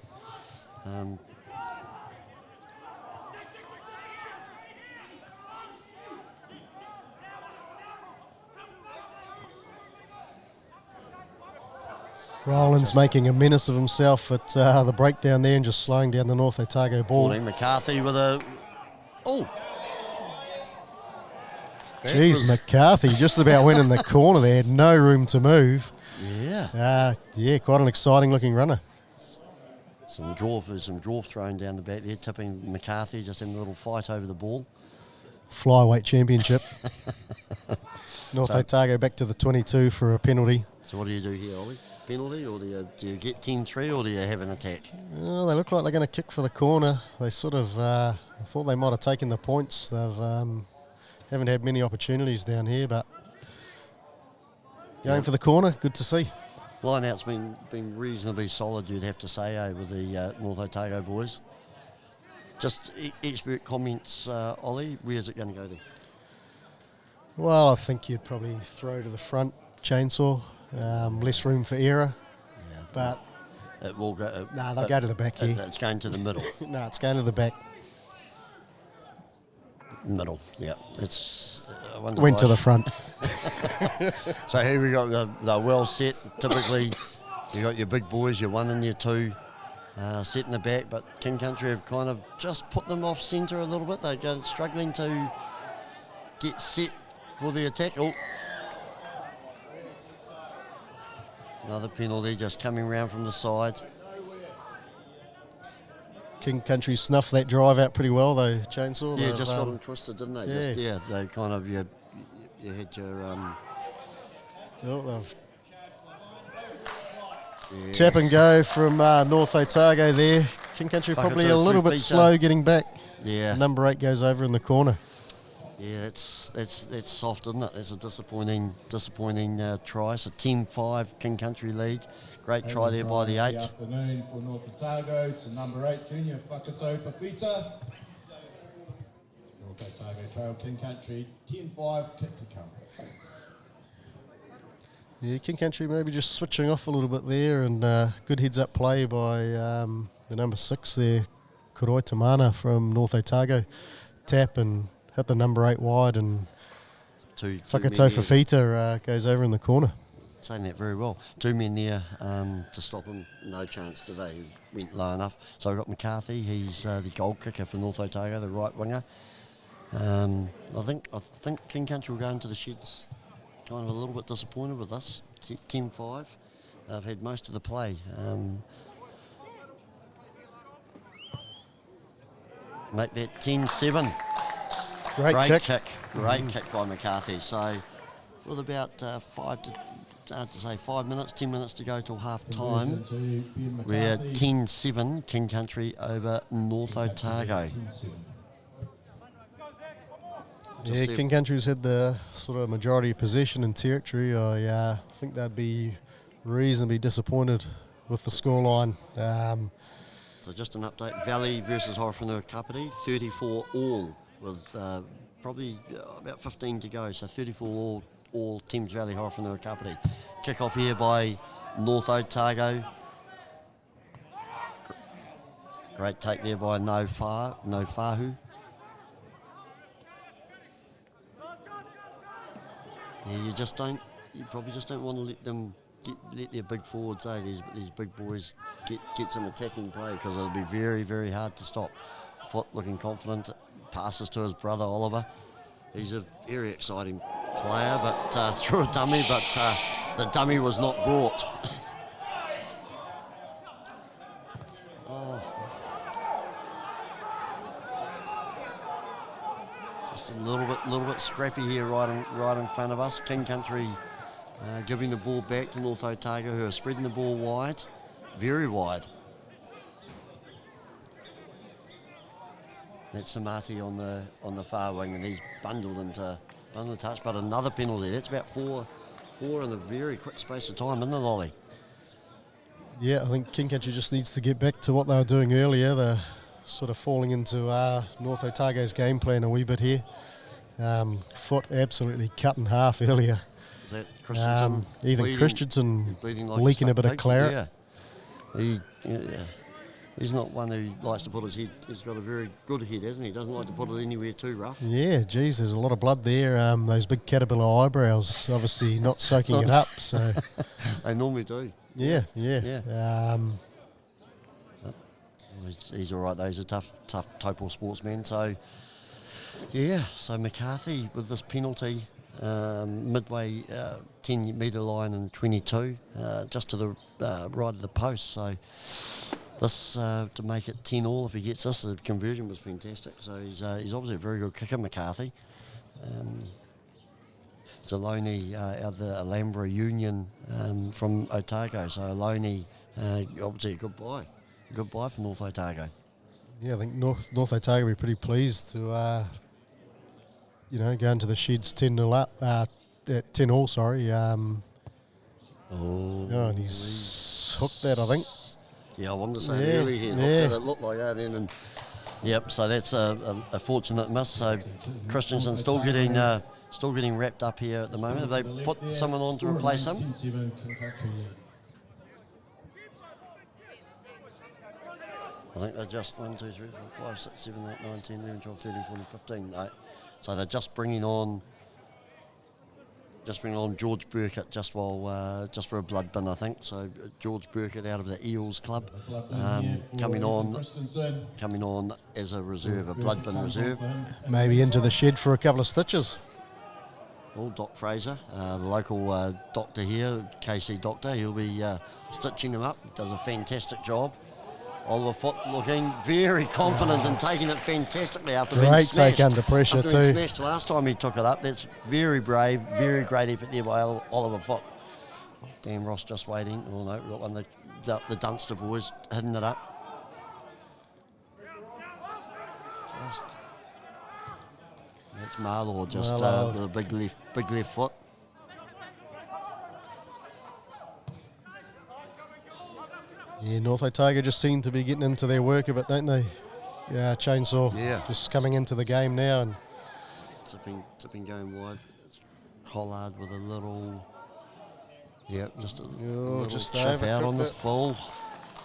Rowland's making a menace of himself at the breakdown there and just slowing down the North Otago ball. Pauline McCarthy with a... Oh! Jeez, McCarthy just about went in the corner there, had no room to move. Yeah. Quite an exciting looking runner. Some draw thrown down the back there, Tipping McCarthy, just in a little fight over the ball. Flyweight championship. North Otago back to the 22 for a penalty. So what do you do here, Ollie? Penalty, or do you get 10-3, or do you have an attack? Well, they look like they're going to kick for the corner. They sort of, I thought they might have taken the points. They've haven't had many opportunities down here, but going for the corner, good to see. Line-out's been reasonably solid, you'd have to say, over the North Otago boys. Just expert comments, Ollie, where's it going to go there? Well, I think you'd probably throw to the front, chainsaw. Less room for error, but it will go. They'll go to the back here. It's going to the middle. No, it's going to the back. Middle, yeah. It's went to the front. So here we got they're well set. Typically, you got your big boys, your 1 and your 2, set in the back. But King Country have kind of just put them off centre a little bit. They're struggling to get set for the attack. Oh. Another penalty just coming round from the sides. King Country snuffed that drive out pretty well, though, chainsaw. Yeah, just got them twisted, didn't they? Yeah. They kind of, you had your Oh, they've Yes. tap and go from North Otago there. King Country probably a little bit slow getting back. Yeah. Number 8 goes over in the corner. Yeah, it's soft, isn't it? That's a disappointing try. So 10-5 King Country lead. Great try there by the 8. Good afternoon for North Otago to number 8 junior Whakato Fafita. North Otago trail King Country 10-5 kick to come. Yeah, King Country maybe just switching off a little bit there, and good heads-up play by the number 6 there, Kuroi Tamana from North Otago. Tap and hit the number 8 wide, and Whakato Fafita goes over in the corner. Saying that very well. 2 men there to stop him. No chance today. He went low enough. So we've got McCarthy. He's the goal kicker for North Otago, the right winger. I think King Country will go into the sheds kind of a little bit disappointed with this. 10-5. They've had most of the play. Make that 10-7. Great kick. Great kick by McCarthy. So with about 5 minutes, 10 minutes to go till half time, we're 10-7 King Country over North Otago. Yeah, King Country's had the sort of majority of possession and territory. I think they'd be reasonably disappointed with the scoreline. So just an update, Valley versus Horowhenua Kapiti, 34 all with probably about 15 to go, so 34 all Thames Valley Horowhenua Kapiti. Kick-off here by North Otago. Great take there by No Fahu. Yeah, you probably just don't want to let them let their big forwards, these big boys get some attacking play, because it'll be very, very hard to stop. Foot looking confident, passes to his brother Oliver. He's a very exciting player, but threw a dummy, but the dummy was not brought. Just a little bit scrappy here, right in front of us. King Country giving the ball back to North Otago, who are spreading the ball wide, very wide. That's Samati on the far wing, and he's bundled a touch, but another penalty. That's about four in a very quick space of time, isn't it, Ollie? Yeah, I think King Country just needs to get back to what they were doing earlier. They're sort of falling into North Otago's game plan a wee bit here. Foot absolutely cut in half earlier. Is that Christensen? Even Christensen leaking a bit of claret. Yeah. He's not one who likes to put his head. He's got a very good head, hasn't he? Doesn't like to put it anywhere too rough. Yeah, geez, there's a lot of blood there. Those big caterpillar eyebrows obviously not soaking it up. So they normally do. Yeah. He's all right though. He's a tough Taupo sportsman. So yeah. So McCarthy with this penalty. Midway 10-metre line and 22, just to the right of the post. So this to make it 10-all if he gets this. The conversion was fantastic. So he's obviously a very good kicker, McCarthy. Delany out of the Alhambra Union from Otago. So Delany obviously a good buy for North Otago. Yeah, I think North Otago will be pretty pleased to go into the sheds 10-0 up, 10-all, sorry. And he's hooked that, I think. Yeah, I wanted to say earlier he hooked it. It looked like that then. And yep, so that's a fortunate miss. So Christensen still getting wrapped up here at the moment. Have they put someone on to replace him? I think they're just 1, 2, 3, 4, 5, 6, 7, 8, 9, 10, 11, 12, 13, 14, 15. No. So they're just bringing on George Burkett just for a blood bin, I think. So George Burkett out of the Eels club, coming on as a reserve, a blood bin reserve. Maybe into the shed for a couple of stitches. Well, Doc Fraser, the local doctor here, KC doctor, he'll be stitching him up. Does a fantastic job Oliver Foot looking very confident and taking it fantastically after being Great smashed. take under pressure after being too. Smashed last time he took it up. That's very brave, very great effort there by Oliver Foot. Dan Ross just waiting. Oh no, we've got one of the Dunster boys hitting it up. That's Marlaw just with a big left foot. Yeah, North Otago just seem to be getting into their work a bit, don't they? Yeah, Chainsaw just coming into the game now and tipping going wide. It's Collard with a little, just a little just chip out on the it. full.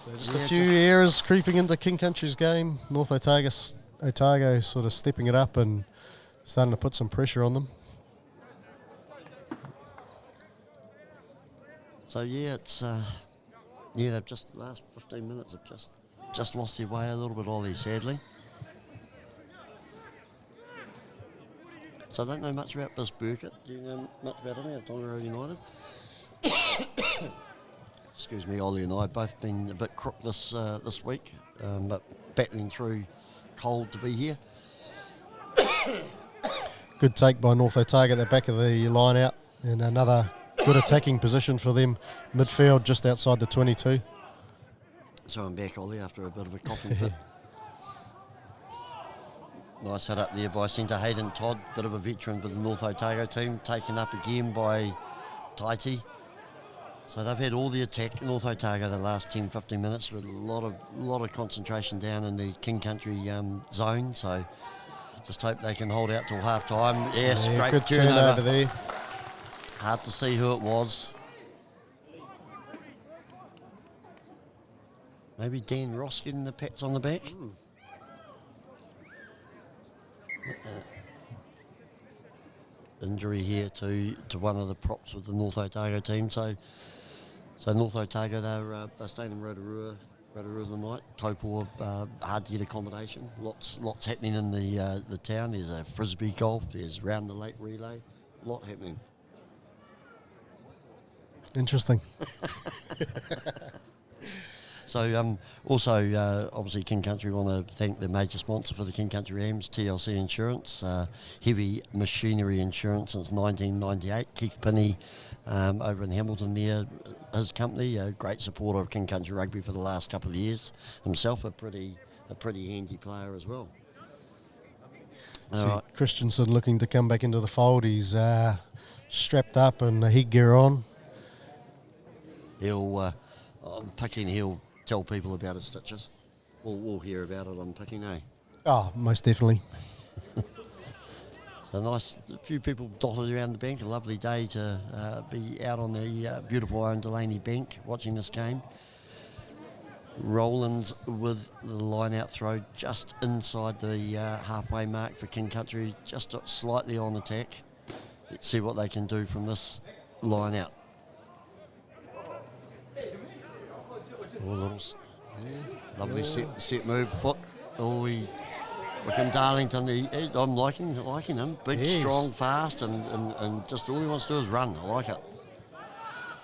So just a few errors creeping into King Country's game. North Otago sort of stepping it up and starting to put some pressure on them. So it's they've just the last 15 minutes have just lost their way a little bit, Ollie, sadly. So I don't know much about this Burkett. Do you know much about him at Otago United? Excuse me, Ollie and I both been a bit crook this week, but battling through cold to be here. Good take by North Otago at the back of the line out, and another good attacking position for them. Midfield just outside the 22. So I'm back, Ollie, after a bit of a coughing fit. Nice hit up there by centre Hayden Todd, bit of a veteran for the North Otago team, taken up again by Taiti. So they've had all the attack, North Otago, the last 10-15 minutes with a lot of concentration down in the King Country zone. So just hope they can hold out till half time. Yes, great good turnover turnover there. Hard to see who it was. Maybe Dan Ross getting the pats on the back. Injury here to one of the props with the North Otago team. So North Otago, they're staying in Rotorua tonight. Taupo, hard to get accommodation. Lots happening in the town. There's a frisbee golf. There's round the lake relay. A lot happening. Interesting. So also, obviously, King Country want to thank the major sponsor for the King Country Rams, TLC Insurance, heavy machinery insurance since 1998. Keith Pinney over in Hamilton there, his company, a great supporter of King Country Rugby for the last couple of years. Himself a pretty handy player as well. Christensen looking to come back into the fold. He's strapped up and headgear on. I'm picking he'll tell people about his stitches. We'll hear about it on picking, eh? Oh, most definitely. So nice, a few people dotted around the bank. A lovely day to be out on the beautiful Owen Delany bank watching this game. Rowlands with the line-out throw just inside the halfway mark for King Country, just slightly on attack. Let's see what they can do from this line-out. Lovely set move, foot. Looking Darlington. I'm liking him. Big, strong, fast, and just all he wants to do is run. I like it.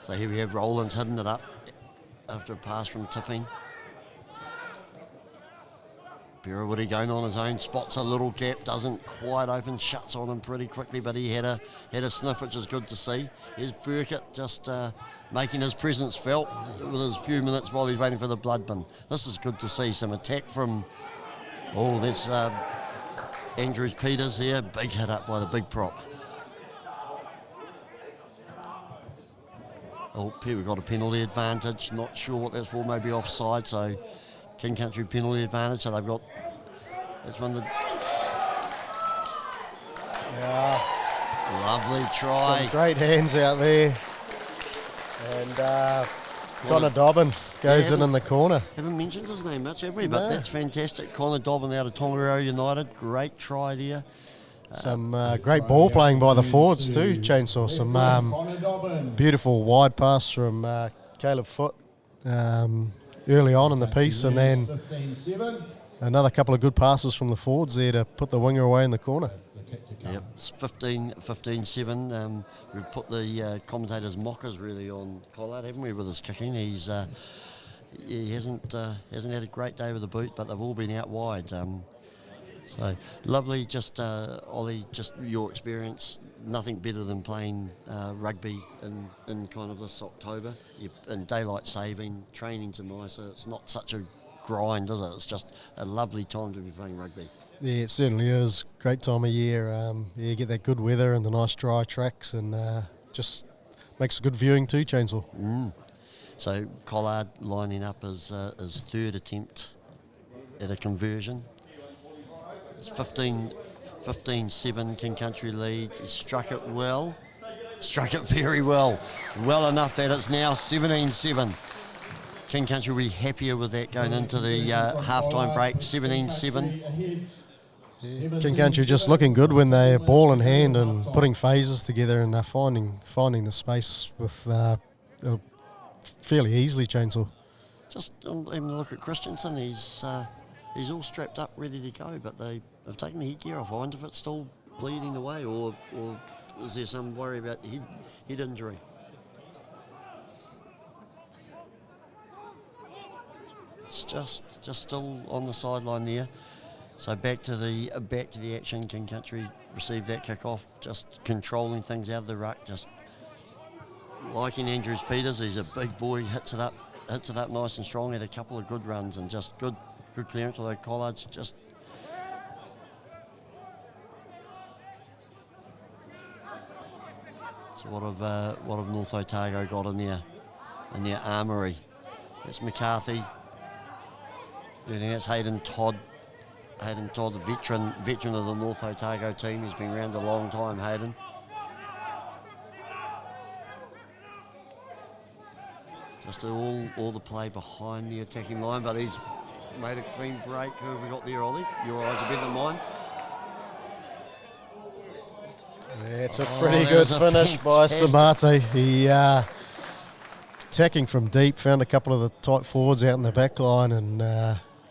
So here we have Rowlands hitting it up after a pass from Tipping. Birrawitty going on his own, spots a little gap, doesn't quite open, shuts on him pretty quickly, but he had a sniff, which is good to see. Here's Burkett just making his presence felt with his few minutes while he's waiting for the blood bin. This is good to see. Some attack from, that's Andrews Peters there. Big hit up by the big prop. Here we've got a penalty advantage. Not sure what that's for, maybe offside, so King Country penalty advantage. So they've got, that's one of the... Lovely try. Some great hands out there. And Connor Dobbin goes in the corner. Haven't mentioned his name much, have we? But that's fantastic. Connor Dobbin out of Tongariro United. Great try there. Some great ball playing by the forwards too, Chainsaw. Some beautiful wide pass from Caleb Foote early on in the piece, and then another couple of good passes from the forwards there to put the winger away in the corner. Yep, it's 15-7. We've put the commentators' mockers really on Collard, haven't we, with his kicking. He's he hasn't had a great day with the boot, but they've all been out wide. So lovely, just Ollie, just your experience. Nothing better than playing rugby in kind of this October. In daylight saving, training's nicer. It's not such a grind, is it? It's just a lovely time to be playing rugby. Yeah, it certainly is. Great time of year. You get that good weather and the nice dry tracks, and just makes a good viewing too, Chainsaw. So Collard lining up his third attempt at a conversion. It's 15-7 King Country lead. He struck it well. Struck it very well. Well enough that it's now 17-7. King Country will be happier with that going into the half-time break. 17-7. King Country just looking good when they're ball in hand and putting phases together, and they're finding the space with fairly easily, Chainsaw. Just having a look at Christensen. He's all strapped up, ready to go, but they have taken the headgear off. I wonder if it's still bleeding away, or is there some worry about head injury? It's just still on the sideline there. So back to the action. King Country received that kick-off, just controlling things out of the ruck, just liking Andrews Peters. He's a big boy, hits it up nice and strong. Had a couple of good runs and just good clearance. Although Collard's just so what have North Otago got in their armoury? It's McCarthy. I think that's Hayden Todd. Hayden Todd, the veteran of the North Otago team. He's been around a long time, Hayden. Just all the play behind the attacking line, but he's made a clean break. Who have we got there, Ollie? Your eyes are better than mine. Yeah, it's a pretty good finish by Samate. He attacking from deep, found a couple of the tight forwards out in the back line, and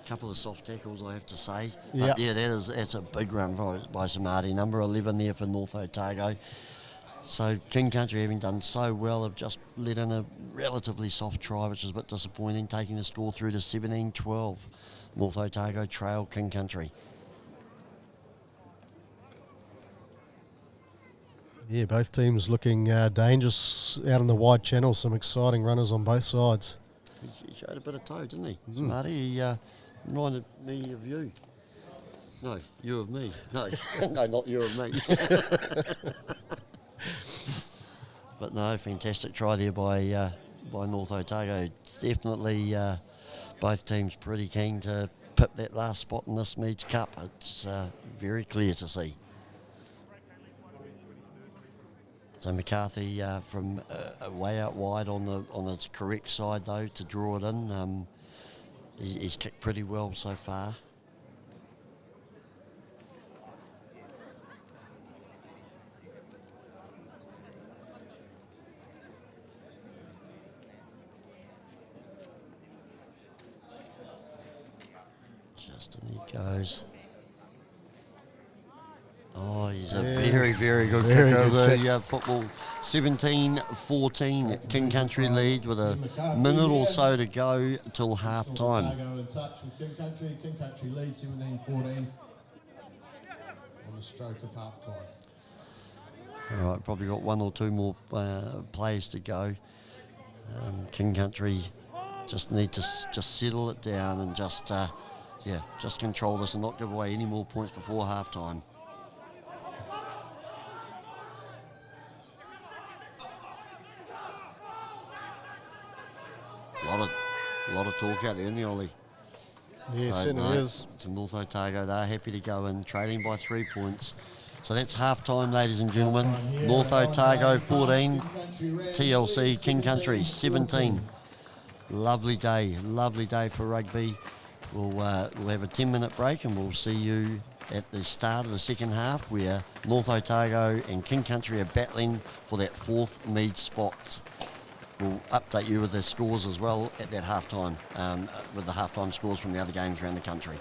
couple of soft tackles, I have to say. Yep. But yeah, that's a big run by Samate, number 11 there for North Otago. So King Country, having done so well, have just let in a relatively soft try, which is a bit disappointing, taking the score through to 17-12. North Otago trail King Country. Yeah, both teams looking dangerous out in the wide channel. Some exciting runners on both sides. He showed a bit of toe, didn't he? Samate, he reminded me of you. No, you of me. No, no, not you of me. But no, fantastic try there by North Otago. Definitely both teams pretty keen to pip that last spot in this Meads Cup. It's very clear to see. So McCarthy from way out wide on the correct side though to draw it in. He's kicked pretty well so far. Just in he goes. Oh, he's a very, very good kicker of the football. 17-14 King Country lead with a minute or so to go till half time. Otago in touch with King Country. King Country lead 17-14 on the stroke of half time. All right, probably got one or two more plays to go. King Country just need to just settle it down and just control this and not give away any more points before half time. A lot of talk out there, isn't there, Ollie? Yeah, certainly is. To North Otago, they're happy to go in, trailing by 3 points. So that's half time, ladies and gentlemen. North Otago 14, TLC King Country 17. Lovely day for rugby. We'll have a 10-minute break and we'll see you at the start of the second half where North Otago and King Country are battling for that fourth Mead spot. We'll update you with the scores as well at that half-time, with the half-time scores from the other games around the country.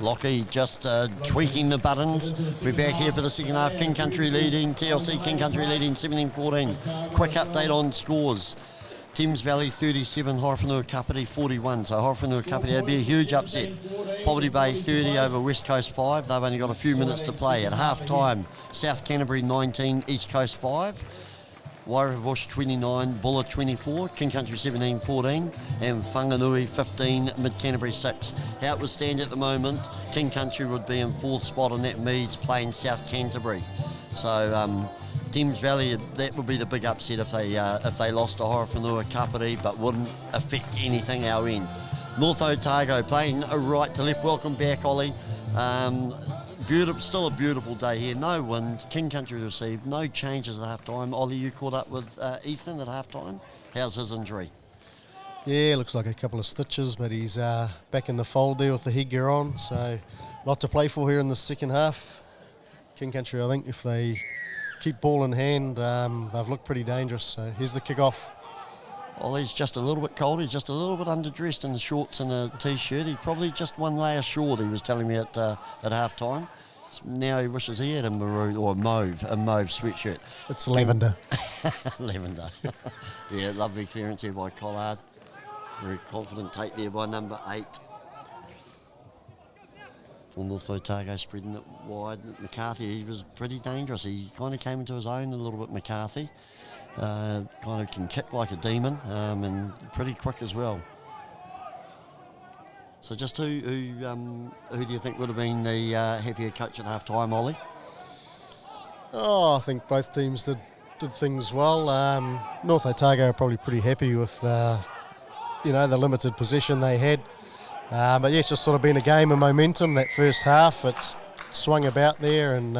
Lockie just tweaking the buttons. We're back here for the second half. King Country leading, TLC King Country leading 17-14. Quick update on scores. Thames Valley 37, Horowhenua Kapiti 41. So Horowhenua Kapiti, that'd be a huge upset. Poverty Bay 30 over West Coast 5. They've only got a few minutes to play. At half time, South Canterbury 19, East Coast 5. Wairabush 29, Bulla 24, King Country 17-14, and Whanganui 15, Mid Canterbury 6. How it would stand at the moment, King Country would be in 4th spot on that Meads playing South Canterbury. So Thames Valley, that would be the big upset if they lost to Horowhenua Kapiti, but wouldn't affect anything our end. North Otago playing a right to left. Welcome back, Ollie. Beautiful, still a beautiful day here. No wind. King Country received no changes at half time. Ollie, you caught up with Ethan at half time. How's his injury? Yeah, looks like a couple of stitches, but he's back in the fold there with the headgear on. So a lot to play for here in the second half. King Country, I think, if they keep ball in hand, they've looked pretty dangerous. So here's the kick-off. Ollie's just a little bit cold. He's just a little bit underdressed in the shorts and a T-shirt. He's probably just one layer short, he was telling me at half time. Now he wishes he had a maroon or a mauve sweatshirt. It's lavender. Lavender. Yeah, lovely clearance here by Collard. Very confident take there by number 8. For North Otago spreading it wide. McCarthy, he was pretty dangerous. He kind of came into his own a little bit, McCarthy. Kind of can kick like a demon and pretty quick as well. So just who do you think would have been the happier coach at half time, Ollie? Oh, I think both teams did things well. North Otago are probably pretty happy with the limited possession they had. But yeah, it's just sort of been a game of momentum that first half. It's swung about there, and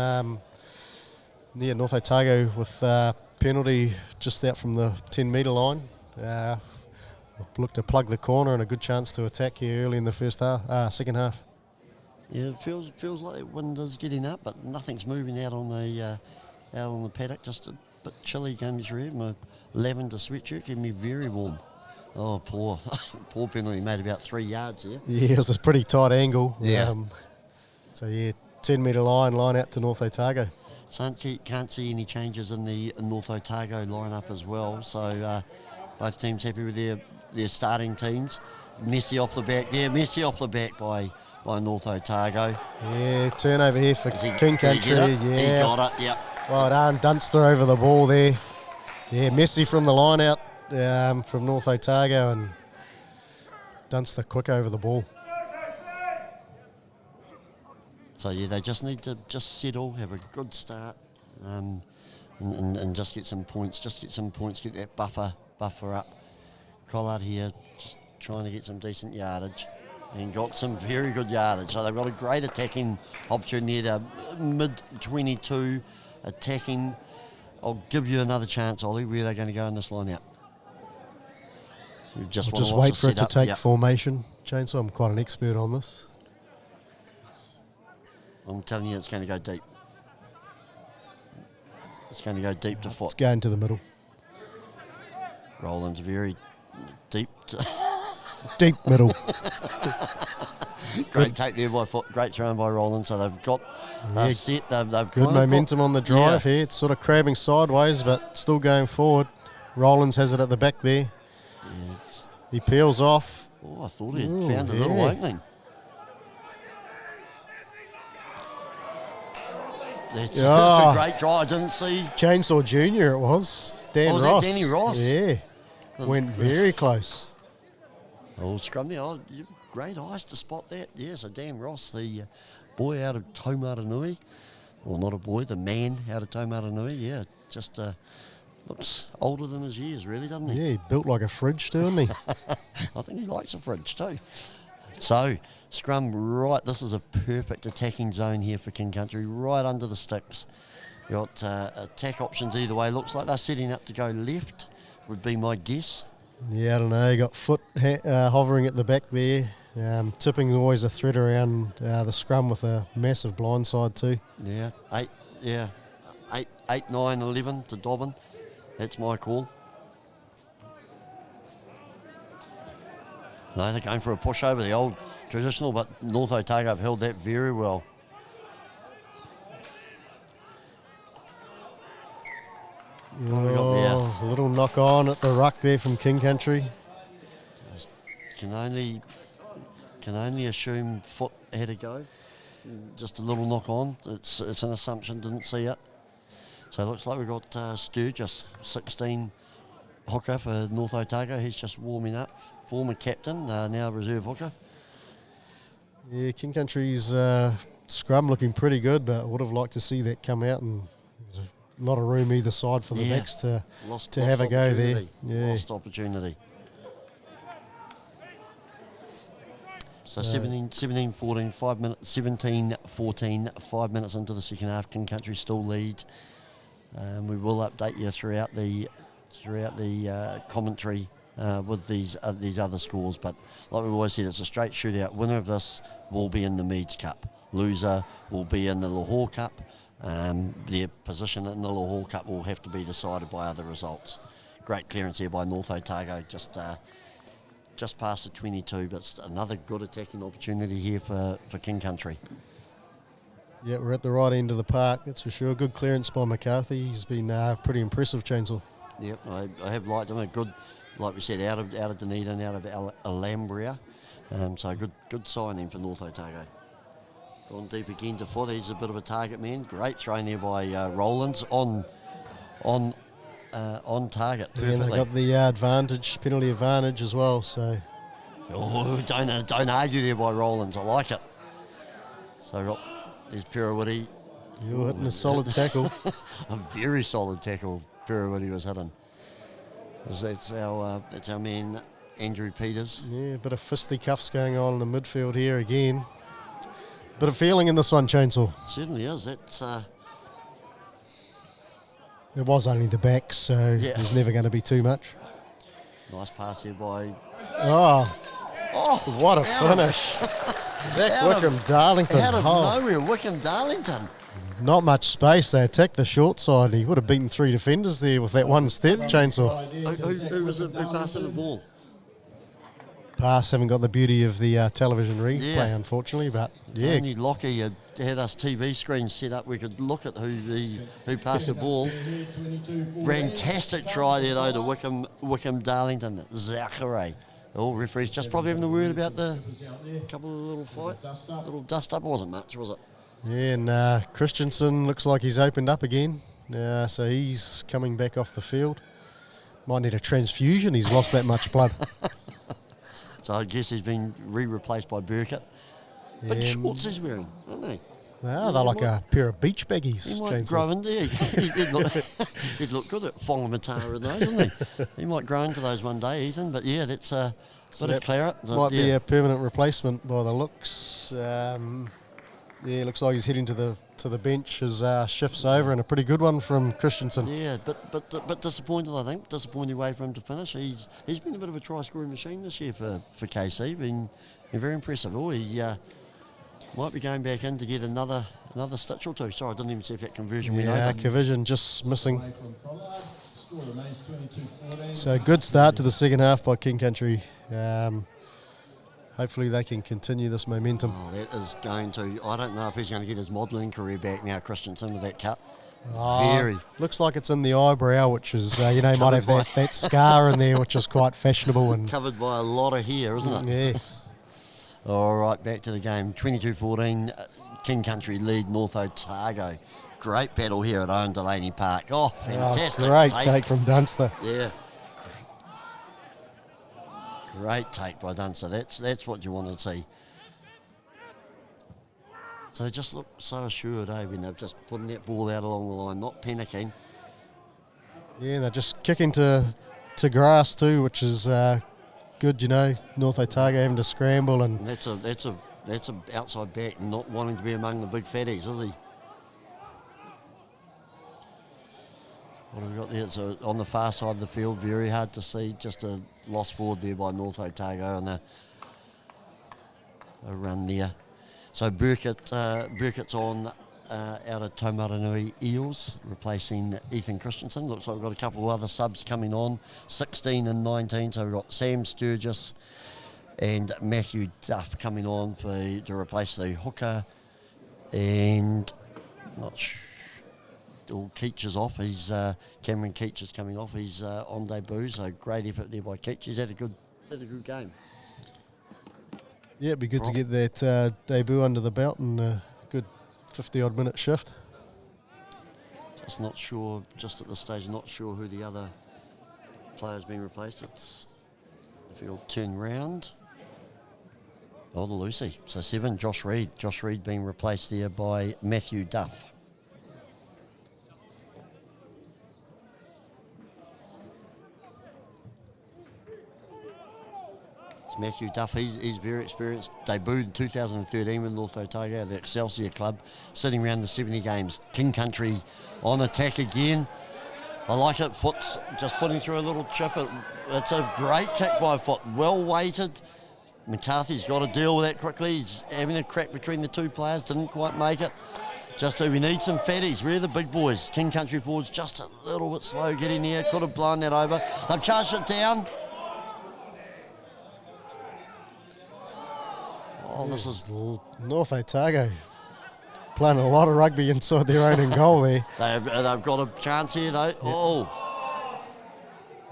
North Otago with penalty just out from the 10-metre line. Looked to plug the corner and a good chance to attack here early in the second half. Yeah, it feels like the wind is getting up, but nothing's moving out on the paddock. Just a bit chilly coming through. My lavender sweatshirt keeping me very warm. Oh, poor penalty, made about 3 yards there. Yeah, it was a pretty tight angle. Yeah. 10-metre line out to North Otago. So can't see any changes in the North Otago lineup as well. So both teams happy with their starting teams. Messi off the back there. Messi off the back by North Otago. Yeah, turnover here for King Country. Yeah, he got it. Yep. Well done, Dunster over the ball there. Yeah, Messi from the line out from North Otago, and Dunster quick over the ball. So yeah, they just need to settle, have a good start, and just get some points. Get that buffer up. Collard here, just trying to get some decent yardage, and got some very good yardage. So they've got a great attacking opportunity there. Mid-22 attacking. I'll give you another chance, Ollie. Where are they going to go in this line out? So just wait for it to take formation. Chainsaw, I'm quite an expert on this. I'm telling you, it's going to go deep. It's going to go deep to foot. It's going to the middle. Roland's very deep. Deep middle. Great take there by foot. Great throw by Roland. So they've got set. They've good momentum on the drive here. It's sort of crabbing sideways, but still going forward. Rollins has it at the back there. Yes. He peels off. Oh, I thought he had found a little opening. That's a great try. I didn't see. Chainsaw Junior it was. Dan Ross. Danny Ross? Yeah. Went very close. Oh, scrum there. Oh, great eyes to spot that. Yeah, so Dan Ross, the boy out of Taumaranui. Well, not a boy, the man out of Taumaranui. Yeah, just looks older than his years, really, doesn't he? Yeah, he built like a fridge too, isn't he? I think he likes a fridge too. So, scrum right. This is a perfect attacking zone here for King Country, right under the sticks. You've got attack options either way. Looks like they're setting up to go left, would be my guess. Yeah, I don't know. You got foot hovering at the back there. Tipping always a threat around the scrum with a massive blindside too. Yeah, 8, 9, 11 to Dobbin. That's my call. No, they're going for a pushover. The old traditional, but North Otago have held that very well. What have we got there? A little knock on at the ruck there from King Country. Can only assume foot had a go. Just a little knock on. It's an assumption, didn't see it. So it looks like we've got Sturgis, 16 hooker for North Otago. He's just warming up. Former captain, now reserve hooker. Yeah, King Country's scrum looking pretty good, but would have liked to see that come out, and there's a lot of room either side for the backs to have a go there. Yeah. Lost opportunity. So 17-14, 5 minutes, 17-14, 5 minutes into the second half. King Country still lead. We will update you throughout the commentary with these other scores. But like we've always said, it's a straight shootout. Winner of this will be in the Meads Cup. Loser will be in the Lahore Cup. Their position in the Lahore Cup will have to be decided by other results. Great clearance here by North Otago, just past the 22, but it's another good attacking opportunity here for King Country. Yeah, we're at the right end of the park, that's for sure. Good clearance by McCarthy. He's been pretty impressive, Chainsaw. Yep, I have liked him. A good, like we said, out of Dunedin, out of Alhambra. So good signing for North Otago. Gone deep again to footy. He's a bit of a target man. Great throw there by Rowlands on target. Perfectly. Yeah, and they got the penalty advantage as well. So, don't argue there by Rowlands. I like it. So there's Pirawiti. You're hitting a solid tackle. A very solid tackle. Pirawiti was hitting. That's our man Andrew Peters. Yeah, a bit of fisticuffs going on in the midfield here again. Bit of feeling in this one, Chainsaw. Certainly is. That's. It was only the back, so there's never going to be too much. Nice pass here by... Oh, what a finish. Zach Wickham-Darlington. Out of nowhere, Wickham-Darlington. Not much space. They attacked the short side. He would have beaten 3 defenders there with that one step, Chainsaw. Who passed the ball? Pass, haven't got the beauty of the television replay, unfortunately, but yeah. Only Lockie had us TV screens set up. We could look at who passed the ball. Fantastic try there, though, to Wickham-Darlington. Zachary. Oh, referee's just probably having a word about the couple of little dust up. It wasn't much, was it? Yeah, and Christensen looks like he's opened up again. So he's coming back off the field. Might need a transfusion. He's lost that much blood. So I guess he's been replaced by Burkett. Big shorts he's wearing, aren't they? They're like a pair of beach baggies. He might grow into he'd look good at Whangamatara in those, wouldn't he? He might grow into those one day, Ethan. But yeah, that's a bit of claret. Might be a permanent replacement by the looks. Looks like he's heading to the bench as shifts over, and a pretty good one from Christensen. Yeah, but disappointed, I think. Disappointing way for him to finish. He's been a bit of a try-scoring machine this year for KC. Been very impressive. He might be going back in to get another stitch or two. Sorry, I didn't even see if that conversion went over. Yeah, conversion just missing. So good start to the second half by King Country. Hopefully they can continue this momentum. Oh, that is going to... I don't know if he's going to get his modelling career back now, Christensen, with that cut. Looks like it's in the eyebrow, which is, might have that scar in there, which is quite fashionable. And covered by a lot of hair, isn't it? Yes. All right, back to the game. 22-14, King Country lead North Otago. Great battle here at Owen Delany Park. Oh, fantastic. Great take from Dunster. Yeah. Great take by Dunster. That's what you want to see. So they just look so assured, when they're just putting that ball out along the line, not panicking. Yeah, and they're just kicking to grass too, which is good, North Otago having to scramble, and that's a outside back not wanting to be among the big fatties, is he? What have we got there? So on the far side of the field, very hard to see. Just a lost forward there by North Otago and a run there. So Burkett's on out of Taumaranui Eels, replacing Ethan Christensen. Looks like we've got a couple of other subs coming on, 16 and 19. So we've got Sam Sturgis, and Matthew Duff coming on to replace the hooker, and not sure. Keach is off. He's Cameron Keach is coming off. He's on debut, so great effort there by Keach. He's had a good game. Yeah, it'd be good to get that debut under the belt and a good 50-odd minute shift. Just not sure, just at this stage, not sure who the other player's been replaced. It's if you'll turn round. Oh, the Lucy. So 7, Josh Reid. Josh Reid being replaced there by Matthew Duff. Matthew Duff, he's very experienced. Debuted in 2013 with North Otago, the Excelsior club, sitting around the 70 games. King Country on attack again. I like it. Foot's just putting through a little chip. It's a great kick by Foot, well weighted. McCarthy's got to deal with that quickly. He's having a crack between the two players, didn't quite make it. Just so we need some fatties. We're the big boys. King Country forwards just a little bit slow getting there. Could have blown that over. They've charged it down. Oh, this is North Otago playing a lot of rugby inside their own goal there. They've got a chance here though. Yep. Oh,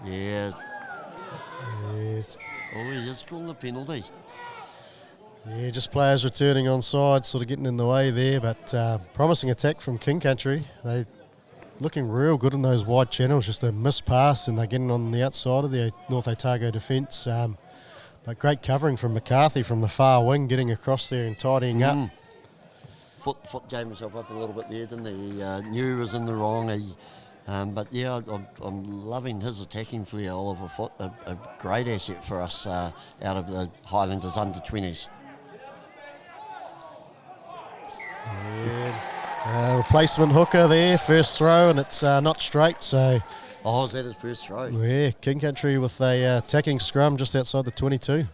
yeah. Yes. Oh, he is calling the penalty. Yeah, just players returning on side, sort of getting in the way there, but promising attack from King Country. They looking real good in those wide channels, just a missed pass and they're getting on the outside of the North Otago defence. But great covering from McCarthy from the far wing, getting across there and tidying up. Foot gave himself up a little bit there, didn't he? He knew he was in the wrong. But yeah, I'm loving his attacking flair, Oliver Foot. A great asset for us out of the Highlanders under 20s. Yeah. Replacement hooker there, first throw, and it's not straight, so... Oh, is that his first throw? Yeah, King Country with a attacking scrum just outside the 22.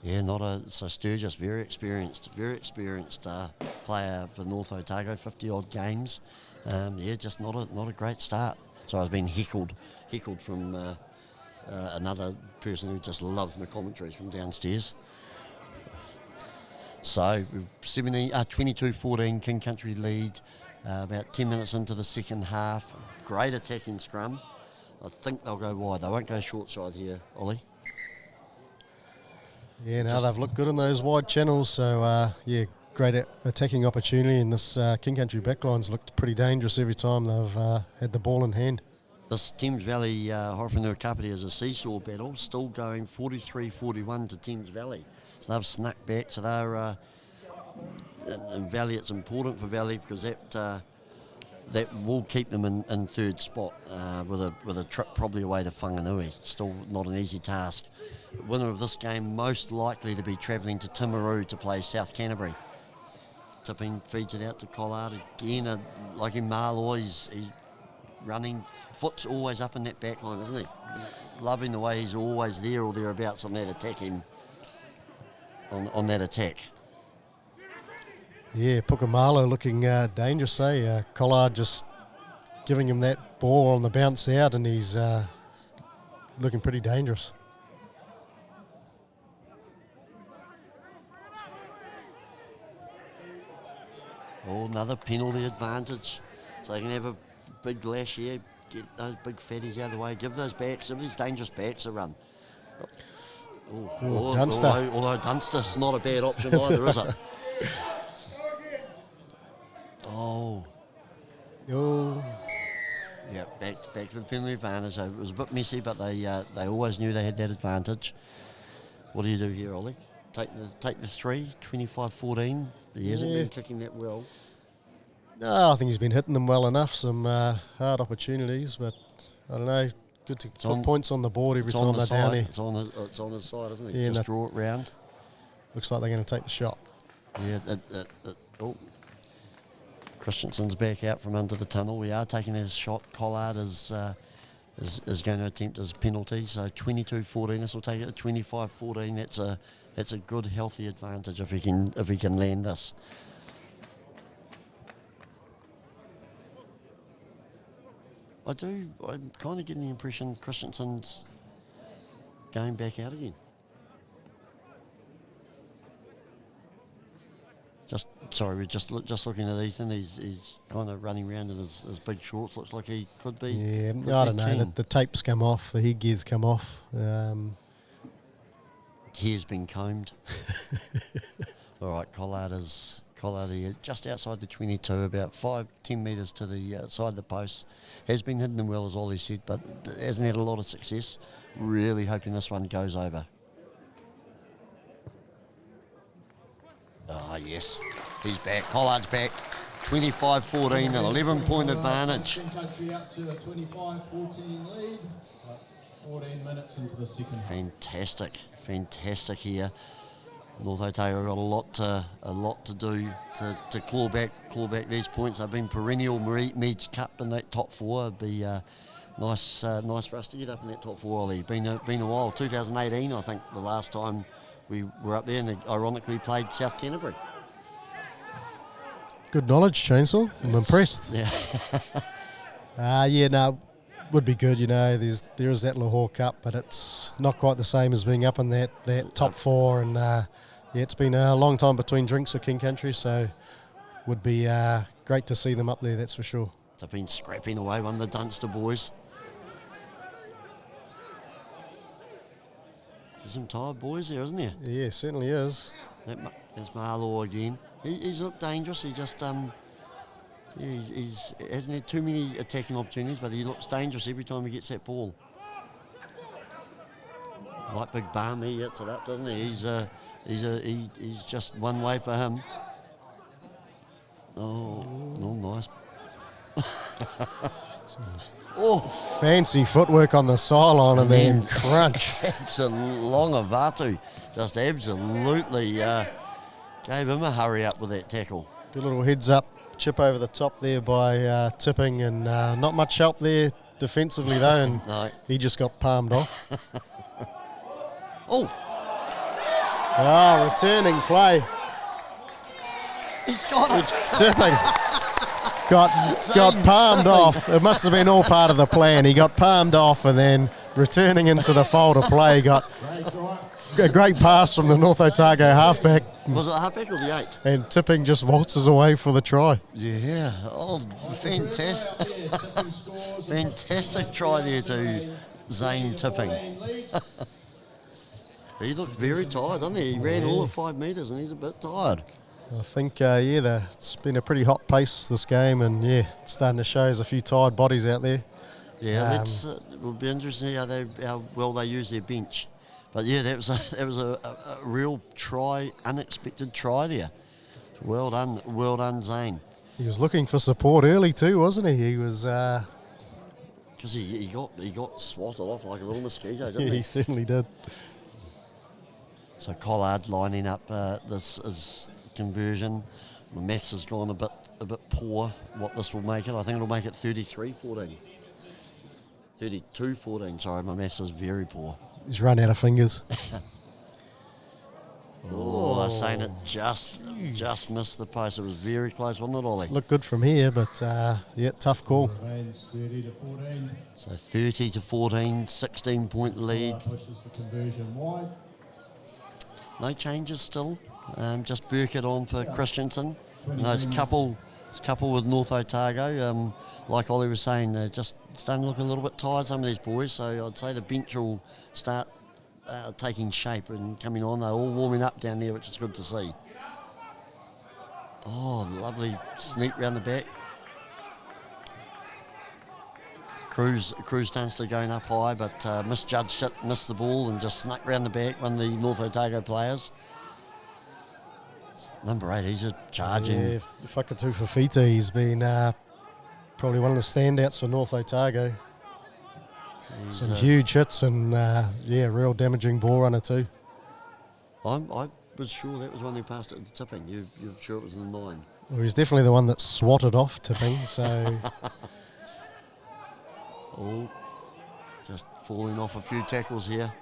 Yeah, so Sturgis, very experienced player for North Otago, 50-odd games. Just not a great start. So I was being heckled from another person who just loved my commentaries from downstairs. So 22-14 King Country lead. About 10 minutes into the second half. Great attacking scrum. I think they'll go wide. They won't go short side here, Ollie. Yeah, no, they've looked good in those wide channels. So, great attacking opportunity. And this King Country backline's looked pretty dangerous every time they've had the ball in hand. This Thames Valley Horowhenua Kapiti is a seesaw battle, still going 43-41 to Thames Valley. So they've snuck back. So they're... in Valley, it's important for Valley because that will keep them in third spot with a trip probably away to Whanganui. Still not an easy task. Winner of this game most likely to be travelling to Timaru to play South Canterbury. Tipping feeds it out to Collard again. Like in Marlow, he's running. Foot's always up in that back line, isn't he? Loving the way he's always there or thereabouts on that attacking. On that attack. Yeah, Pukamalo looking dangerous, eh? Collard just giving him that ball on the bounce out and he's looking pretty dangerous. Oh, another penalty advantage. So they can have a big lash here, get those big fatties out of the way, give those these dangerous backs a run. Dunster. Although Dunster's not a bad option either, is it? Oh. Yeah, back to the penalty advantage. It was a bit messy, but they always knew they had that advantage. What do you do here, Ollie? Take the 3, 25-14. He hasn't been kicking that well. No, I think he's been hitting them well enough. Some hard opportunities, but I don't know. Good to put points on the board every time they're down here. It's on his side, isn't it? Yeah, just draw it round. Looks like they're going to take the shot. Yeah. Christensen's back out from under the tunnel. We are taking his shot. Collard is going to attempt his penalty. So 22-14. This will take it to 25-14. That's a good, healthy advantage if he can land this. I'm kind of getting the impression Christensen's going back out again. We're just looking at Ethan. He's kind of running around in his big shorts. Looks like he could be. Yeah, I don't know. The tapes come off, the headgear's come off. Hair's been combed. All right, Collard here, just outside the 22, about 5-10 metres to the side of the post. Has been hitting them well, as Ollie said, but hasn't had a lot of success. Really hoping this one goes over. Ah, yes, he's back. Collard's back. 25-14, an 11-point advantage. Country up to a 25-14 lead. 14 minutes into the second half. Fantastic here. North Otago got a lot to do to claw back these points. They've been perennial Meads Cup in that top four. It'd be nice for us to get up in that top four, Ollie. Been a while. 2018, I think, the last time we were up there, and ironically played South Canterbury. Good knowledge, Chainsaw. I'm impressed. Yeah. Would be good. There is that Lahore Cup, but it's not quite the same as being up in that top four. And it's been a long time between drinks for King Country, so would be great to see them up there. That's for sure. They've been scrapping away, one of the Dunster boys. There's some tired boys there, isn't there? Yeah, certainly is. There's Marlow again. He's looked dangerous. He just he hasn't had too many attacking opportunities, but he looks dangerous every time he gets that ball. Like Big Bum, he hits it up, doesn't he? He's just one way for him. Oh, nice. Oh, fancy footwork on the sideline and then crunch. Vatu just absolutely gave him a hurry up with that tackle. Good little heads up chip over the top there by Tipping, and not much help there defensively though, and no. He just got palmed off. Returning play. He's got it. Tipping. Got palmed off. It must have been all part of the plan. He got palmed off and then returning into the fold of play got a great pass from the North Otago halfback. Was it the halfback or the 8? And Tipping just waltzes away for the try. Yeah. Oh, fantastic. Fantastic try there to Zane Tipping. He looked very tired, doesn't he? He ran all of 5 metres and he's a bit tired. I think, it's been a pretty hot pace this game, and it's starting to show there's a few tired bodies out there. Yeah, it will be interesting how well they use their bench. But that was a real try, unexpected try there. Well done, Zane. He was looking for support early too, wasn't he? He was because he got swatted off like a little mosquito, didn't he? He certainly did. So Collard lining up this is conversion. My maths has gone a bit poor. What this will make it, I think it'll make it 33-14. 32-14. Sorry, my maths is very poor. He's run out of fingers. They're saying it just missed the post. It was very close, wasn't it, Ollie? Looked good from here, but tough call. 30-14. So 30-14, 16-point lead. Pushes the conversion wide. No changes still. Just Burkett on for Christensen. There's a couple with North Otago. Like Ollie was saying, they're just starting to look a little bit tired, some of these boys. So I'd say the bench will start taking shape and coming on. They're all warming up down there, which is good to see. Oh, lovely sneak round the back. Cruz Dunster going up high, but misjudged it, missed the ball and just snuck round the back, one of the North Otago players. Number 8, he's just charging. Yeah, Whakatu Fafita, he's been probably one of the standouts for North Otago. Some huge hits and, real damaging ball runner too. I was sure that was one who passed it to Tipping. You're sure it was the 9? Well, he's definitely the one that swatted off Tipping, so... Oh, just falling off a few tackles here.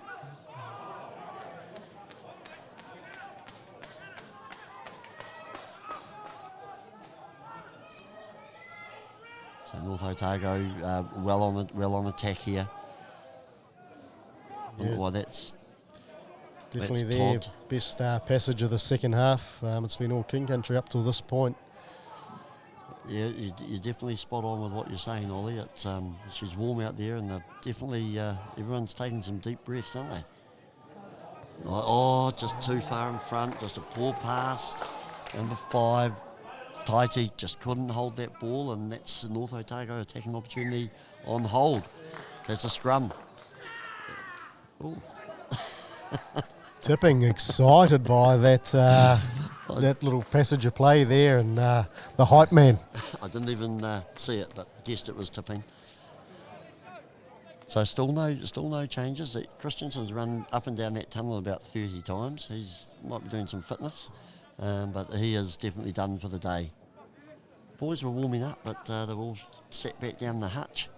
So North Otago well on attack here. I don't know why that's Definitely that's their Todd. best passage of the second half. It's been all King Country up till this point. Yeah, you're definitely spot on with what you're saying, Ollie. It's she's warm out there, and they're definitely everyone's taking some deep breaths, aren't they? Oh, just too far in front, just a poor pass. Number 5, Taiti just couldn't hold that ball, and that's the North Otago attacking opportunity on hold. That's a scrum. Ooh. Tipping excited by that that little passage of play there, and the hype man. I didn't even see it, but guessed it was tipping. So still no changes. Christensen's run up and down that tunnel about 30 times. He's might be doing some fitness, but he is definitely done for the day. Boys were warming up, but they've all sat back down the hutch.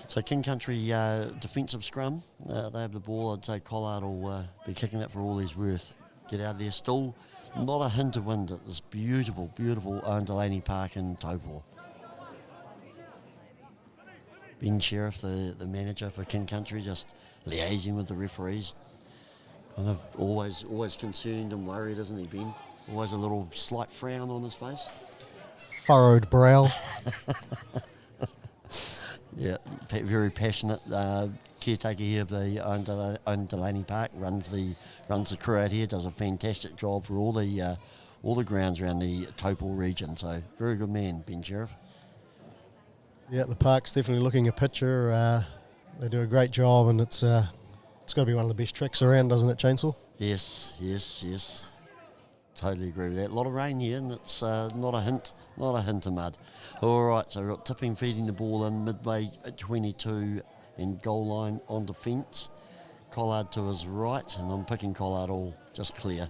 So King Country defensive scrum. They have the ball. I'd say Collard will be kicking it for all he's worth. Get out of there. Still not a hint of wind at this beautiful, beautiful Owen Delany Park in Taupo. Ben Sheriff, the manager for King Country, just liaising with the referees. Kind of always concerned and worried, isn't he, Ben? Always a little slight frown on his face. Furrowed brow. Yeah, very passionate caretaker here of the Owen Delany Park. Runs the crew out here. Does a fantastic job for all the grounds around the Taupo region. So very good man, Ben Sheriff. Yeah, the park's definitely looking a picture. They do a great job, and it's got to be one of the best tracks around, doesn't it, Chainsaw? Yes. Totally agree with that. A lot of rain here, and it's not a hint of mud. All right, so we've got Tipping feeding the ball in midway at 22 and goal line on defence. Collard to his right, and I'm picking Collard all just clear.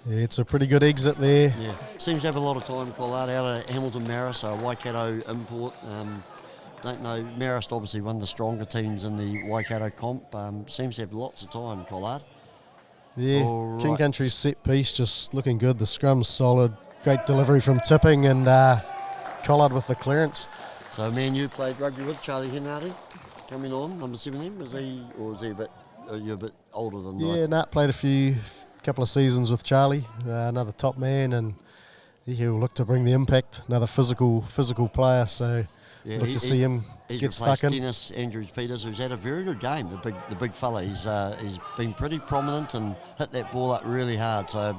Yeah, it's a pretty good exit there. Yeah, seems to have a lot of time, Collard, out of Hamilton Marist, so a Waikato import. Don't know, Marist obviously one of the stronger teams in the Waikato comp. Seems to have lots of time, Collard. Yeah, All King right. Country's set piece just looking good. The scrum's solid. Great delivery from Tipping, and Collard with the clearance. So, man, you played rugby with Charlie Henardi coming on, number 17. Was he a bit? You're a bit older than I? Yeah, Nat played couple of seasons with Charlie, another top man, and he'll look to bring the impact. Another physical player, so Yeah, look to see him he's get stuck in. Dennis Andrews Peters, who's had a very good game. The big fella. He's been pretty prominent and hit that ball up really hard. So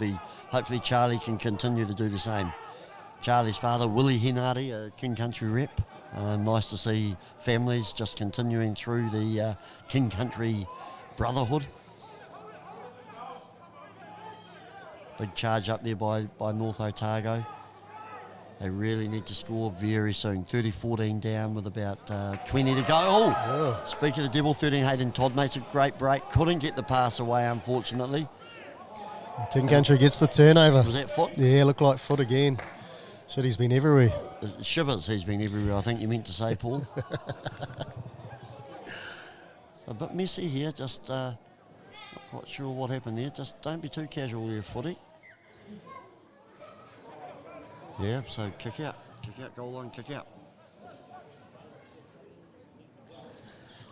hopefully Charlie can continue to do the same. Charlie's father, Willie Henardi, a King Country rep. Nice to see families just continuing through the King Country brotherhood. Big charge up there by North Otago. They really need to score very soon. 30-14 down with about 20 to go. Oh, speak of the devil, 13 Hayden Todd makes a great break. Couldn't get the pass away, unfortunately. King Country gets the turnover. Was that foot? Yeah, looked like foot again. Shit, he's been everywhere. Shivers, he's been everywhere, I think you meant to say, Paul. A bit messy here, just not quite sure what happened there. Just don't be too casual there, footy. Yeah, so kick out, goal line, kick out.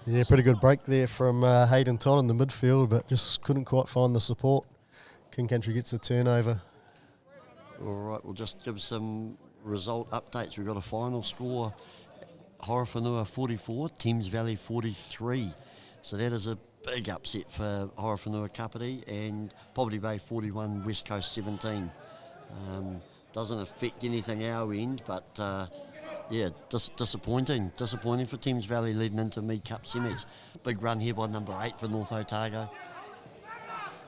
Yeah, pretty good break there from Hayden Todd in the midfield, but just couldn't quite find the support. King Country gets the turnover. All right, we'll just give some result updates. We've got a final score, Horowhenua 44, Thames Valley 43. So that is a big upset for Horowhenua Kapiti, and Poverty Bay 41, West Coast 17. Doesn't affect anything our end, but yeah, disappointing for Thames Valley leading into Mead Cup semis. Big run here by number 8 for North Otago.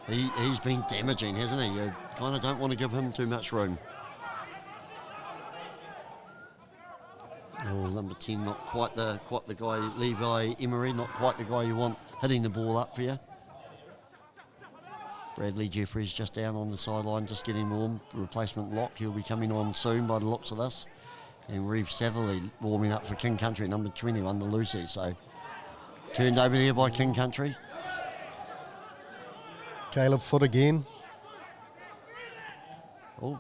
He's been damaging, hasn't he? You kind of don't want to give him too much room. Oh, number 10, not quite the guy, Levi Emery, not quite the guy you want hitting the ball up for you. Bradley Jeffries just down on the sideline, just getting warm. Replacement lock, he'll be coming on soon by the looks of this. And Reeve Satherley warming up for King Country, number 21, the Lucy. So turned over there by King Country. Caleb foot again. Oh,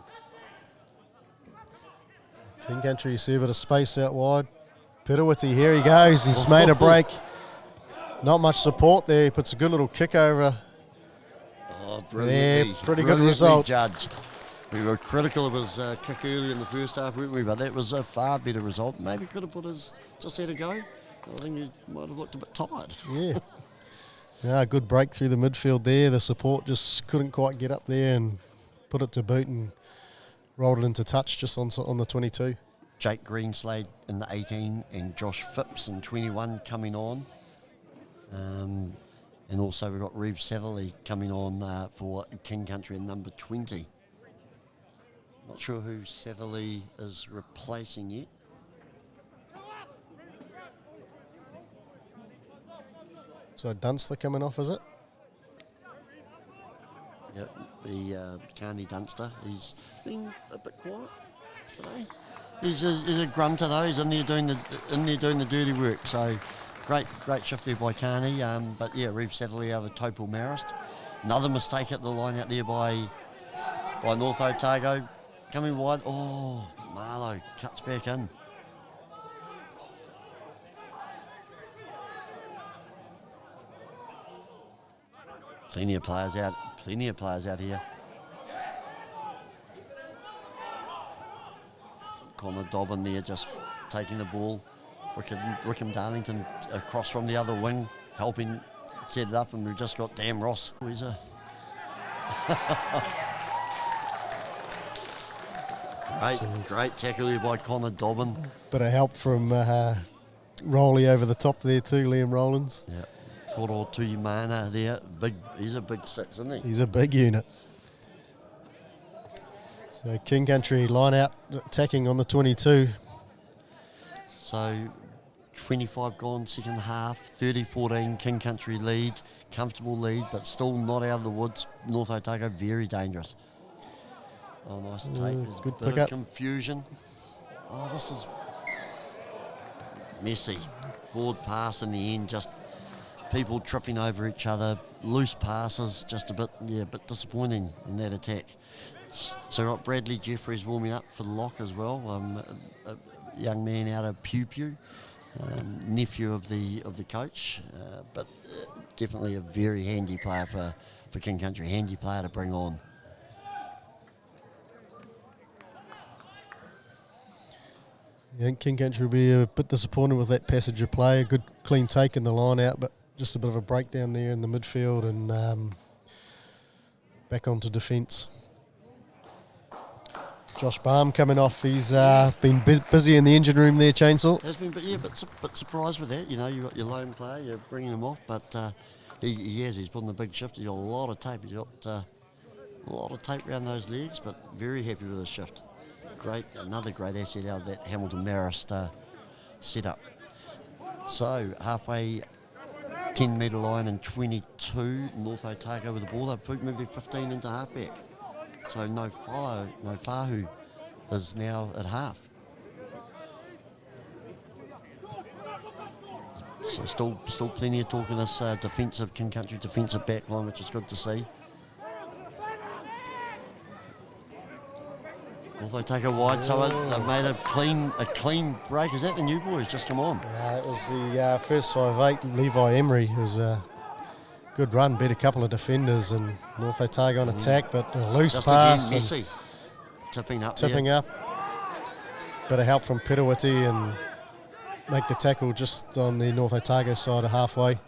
King Country, you see a bit of space out wide. Pirawati, here he goes. He's made a break. Not much support there. He puts a good little kick over. Oh, brilliantly. Yeah, pretty good result. Judged. We were critical of his kick early in the first half, weren't we? But that was a far better result. Maybe could have put his just had a go. I think he might have looked a bit tired. Yeah. Yeah, good break through the midfield there. The support just couldn't quite get up there and put it to boot and rolled it into touch just on the 22. Jake Greenslade in the 18 and Josh Phipps in 21 coming on. And also we've got Reeve Satherley coming on for King Country in number 20. Not sure who Satherley is replacing yet. So Dunster coming off, is it? Yep, the Carney Dunster. He's been a bit quiet today. He's a grunter though. He's in there doing the dirty work. So great shift there by Carney. But yeah, Reeve Satherley out of Taupo Marist. Another mistake at the line out there by North Otago. Coming wide. Oh, Marlowe cuts back in. Plenty of players out here. Connor Dobbin there just taking the ball. Wickham Darlington across from the other wing, helping set it up, and we've just got Dan Ross. Where's a great tackle here by Connor Dobbin. Bit of help from Rowley over the top there too, Liam Rowlands. Yeah. Koro Tuimana there. He's a big six, isn't he? He's a big unit. So King Country line out, attacking on the 22. So 25 gone, second half, 30-14, King Country lead, comfortable lead, but still not out of the woods. North Otago very dangerous. Oh, nice take. Good bit pick of up. Confusion. Oh, this is messy. Forward pass in the end, just people tripping over each other, loose passes, just a bit disappointing in that attack. So got Bradley Jeffries warming up for the lock as well. A young man out of Pew Pew, nephew of the coach, but definitely a very handy player for King Country. Handy player to bring on. I think King Country will be a bit disappointed with that passage of play. A good clean take in the line out, but just a bit of a breakdown there in the midfield and back onto defence. Josh Baum coming off. He's been busy in the engine room there, Chainsaw. Has been, but surprised with that. You know, you got your lone player, you're bringing him off, but he's putting a big shift. He's got a lot of tape. He's got a lot of tape around those legs, but very happy with his shift. Another great asset out of that Hamilton Marist setup. So halfway 10 metre line and 22, North Otago with the ball. They've moved their 15 into halfback. So no Fahu is now at half. So still plenty of talk in this defensive King Country defensive back line, which is good to see. North Otago wide, so they've made a clean break. Is that the new boys just come on? Yeah, it was the first 5'8", Levi Emery. It was a good run, beat a couple of defenders, and North Otago on attack, but a loose just pass. Again, Messi tipping up. Bit of help from Pirawati and make the tackle just on the North Otago side of halfway.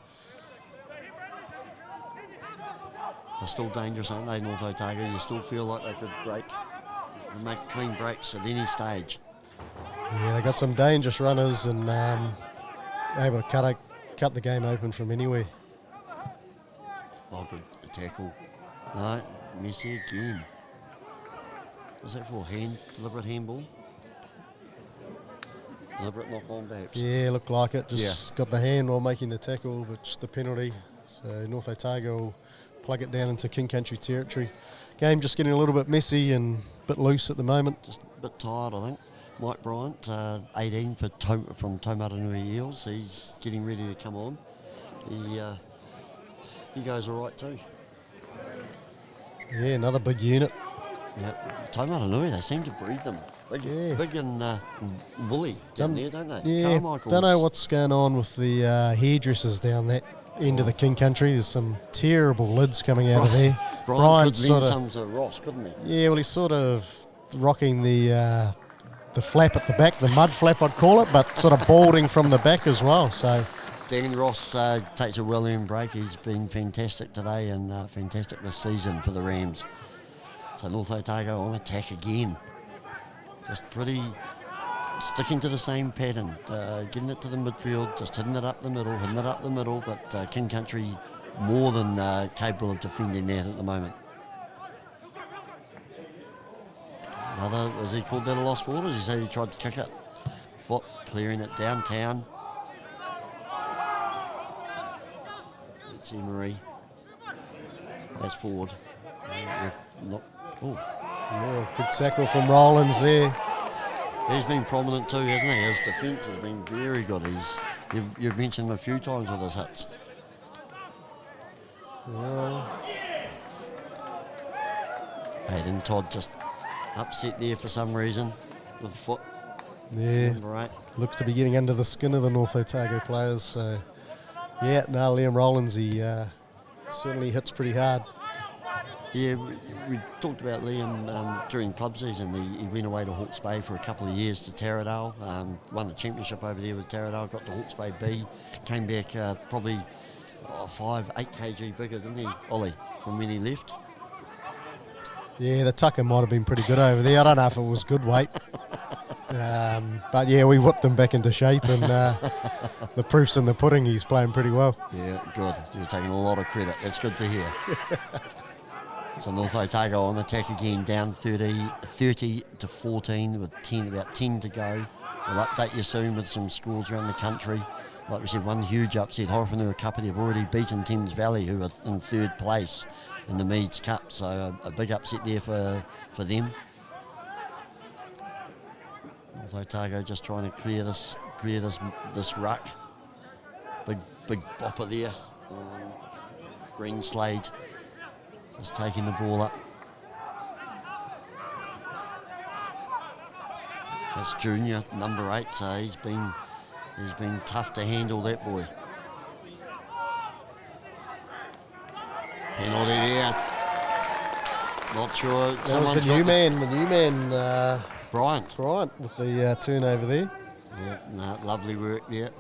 They're still dangerous, aren't they, North Otago? You still feel like they could break and make clean breaks at any stage. Yeah, they got some dangerous runners and able to cut the game open from anywhere. Oh, good tackle. No, Messi again. Was that for deliberate handball? Deliberate knock on, perhaps? Yeah, looked like it. Just got the hand while making the tackle, but just the penalty. So North Otago will plug it down into King Country territory. Game just getting a little bit messy and a bit loose at the moment. Just a bit tired, I think. Mike Bryant, 18 from Taumaranui Eels. He's getting ready to come on. He goes all right too. Yeah, another big unit. Yeah, Taumaranui, they seem to breed them. Big, Yeah. big and woolly down there, don't they? Yeah, Carmichael's. don't know what's going on with the hairdressers down that end of the King Country. There's some terrible lids coming out of there. Brian could sort lend of, some to Ross, couldn't he? yeah, well, he's sort of rocking the flap at the back, the mud flap I'd call it, but sort of balding from the back as well. So Dan Ross takes a well-earned break. He's been fantastic today and fantastic this season for the Rams. So North Otago on attack again. Just pretty sticking to the same pattern, getting it to the midfield, just hitting it up the middle, but King Country more than capable of defending that at the moment. Another, was he called that a lost ball? As he said, he tried to kick it. Foot clearing it downtown. It's Emery. That's forward. good tackle from Rollins there. He's been prominent too, hasn't he? His defence has been very good. You've mentioned him a few times with his hits. Hayden Todd just upset there for some reason with the foot. Yeah, Number 8. looks to be getting under the skin of the North Otago players. So, yeah, no, Liam Rollins, he certainly hits pretty hard. Yeah, we talked about Liam during club season. He went away to Hawke's Bay for a couple of years to Taradale, won the championship over there with Taradale, got to Hawke's Bay B, came back probably 5-8 kg bigger, didn't he, Ollie, from when he left? Yeah, the tucker might have been pretty good over there. I don't know if it was good weight. But yeah, we whipped him back into shape, and the proof's in the pudding. He's playing pretty well. Yeah, good. You're taking a lot of credit. That's good to hear. So North Otago on attack again, down 30 to 14 with about 10 to go. We'll update you soon with some scores around the country. Like we said, one huge upset. Horowhenua Cup, they've already beaten Thames Valley, who are in 3rd place in the Meads Cup. So a big upset there for them. North Otago just trying to clear this ruck. Big bopper there. Green Slade just taking the ball up. That's junior, number 8, so he's been tough to handle, that boy. Penalty there. Not sure. That was the new man, Bryant with the turnover there. Yeah, no, lovely work there.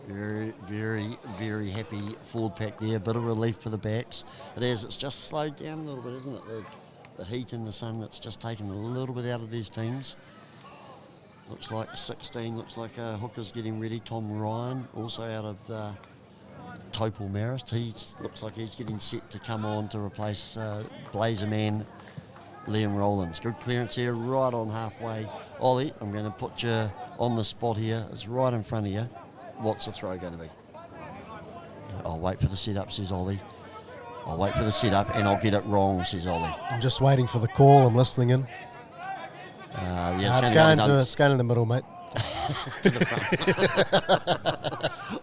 Very, very, very happy forward pack there. Bit of relief for the backs. It is. It's just slowed down a little bit, isn't it? The heat in the sun that's just taken a little bit out of these teams. Looks like 16. Looks like Hooker's getting ready. Tom Ryan also out of Taupo Marist. He looks like he's getting set to come on to replace Blazer man Liam Rollins. Good clearance here, right on halfway. Ollie, I'm going to put you on the spot here. It's right in front of you. What's the throw going to be? I'll wait for the setup, says Ollie. I'll wait for the setup and I'll get it wrong, says Ollie. I'm just waiting for the call. I'm listening in. Yeah, it's going in the middle, mate. To the front.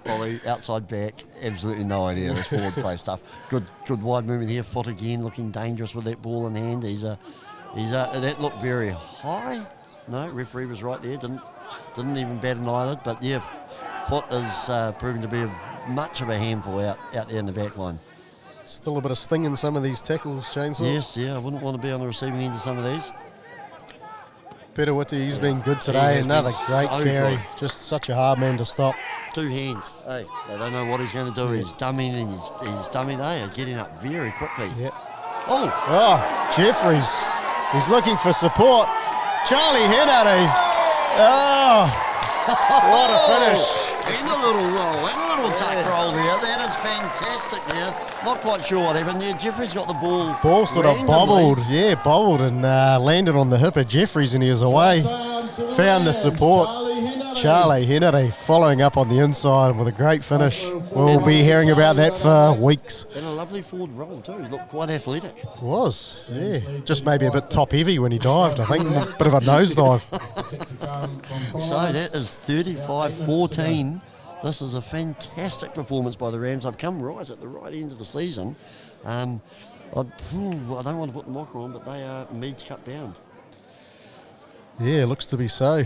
Ollie, outside back, absolutely no idea this forward play stuff. Good wide movement here. Foot again, looking dangerous with that ball in hand. That looked very high. No, referee was right there. Didn't even bat an eyelid. But yeah, Foot is proving to be much of a handful out there in the back line. Still a bit of sting in some of these tackles, Chainsaw. Yes, yeah, I wouldn't want to be on the receiving end of some of these. Peter Whitty, he's been good today. Another great carry. Good. Just such a hard man to stop. 2 hands. Hey, they don't know what he's going to do. He's dumming and he's dumming. They are getting up very quickly. Yeah. Oh, Jeffries. He's looking for support. Charlie Hennady. Oh, what a finish. And a little roll, and a little tuck roll there. That is fantastic there. Not quite sure what happened there. Jeffries got the ball. Ball sort of bobbled and landed on the hip of Jeffries, and he was away. Found the support. Charlie Hennady following up on the inside with a great finish. We'll be hearing about that for weeks. And a lovely forward roll too. He looked quite athletic. Was, yeah. Just maybe a bit top heavy when he dived, I think. A bit of a nose dive. So that is 35-14. This is a fantastic performance by the Rams. I've come right at the right end of the season. I don't want to put the mocker on, but they are Meads Cup bound. Yeah, looks to be so.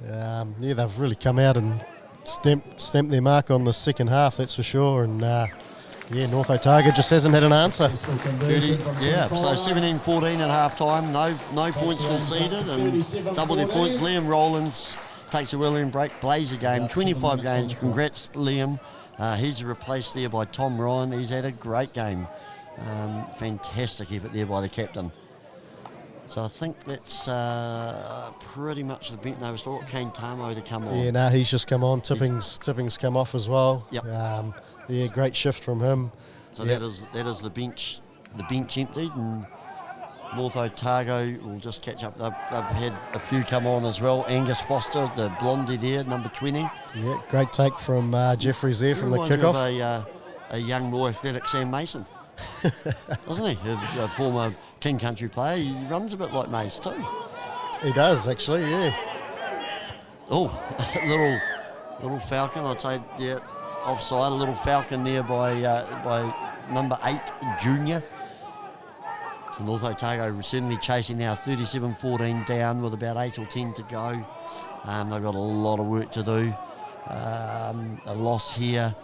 Yeah, they've really come out and stamped their mark on the second half, that's for sure. And North Otago just hasn't had an answer. 30, yeah, so 17-14 at half time, no points conceded, and double their points. Liam Rowlands takes a William break, plays a game, 25 games. Congrats, Liam. He's replaced there by Tom Ryan. He's had a great game. Fantastic effort there by the captain. So I think that's pretty much the bench. No, we still got Kane Tamo to come on. Yeah, no, he's just come on. Tipping's come off as well. Yep. Great shift from him. So that is the bench emptied, and North Otago will just catch up. They've had a few come on as well. Angus Foster, the blondie there, number 20. Yeah, great take from Jeffries there from the Reminds me kickoff. of a young, more athletic Sam Mason, doesn't he? A former King Country player. He runs a bit like Mace too. He does, actually, yeah. Oh, little falcon, I'd say, yeah, offside. A little falcon there by number 8, Junior. So North Otago certainly chasing now, 37-14 down with about 8 or 10 to go. They've got a lot of work to do. A loss here,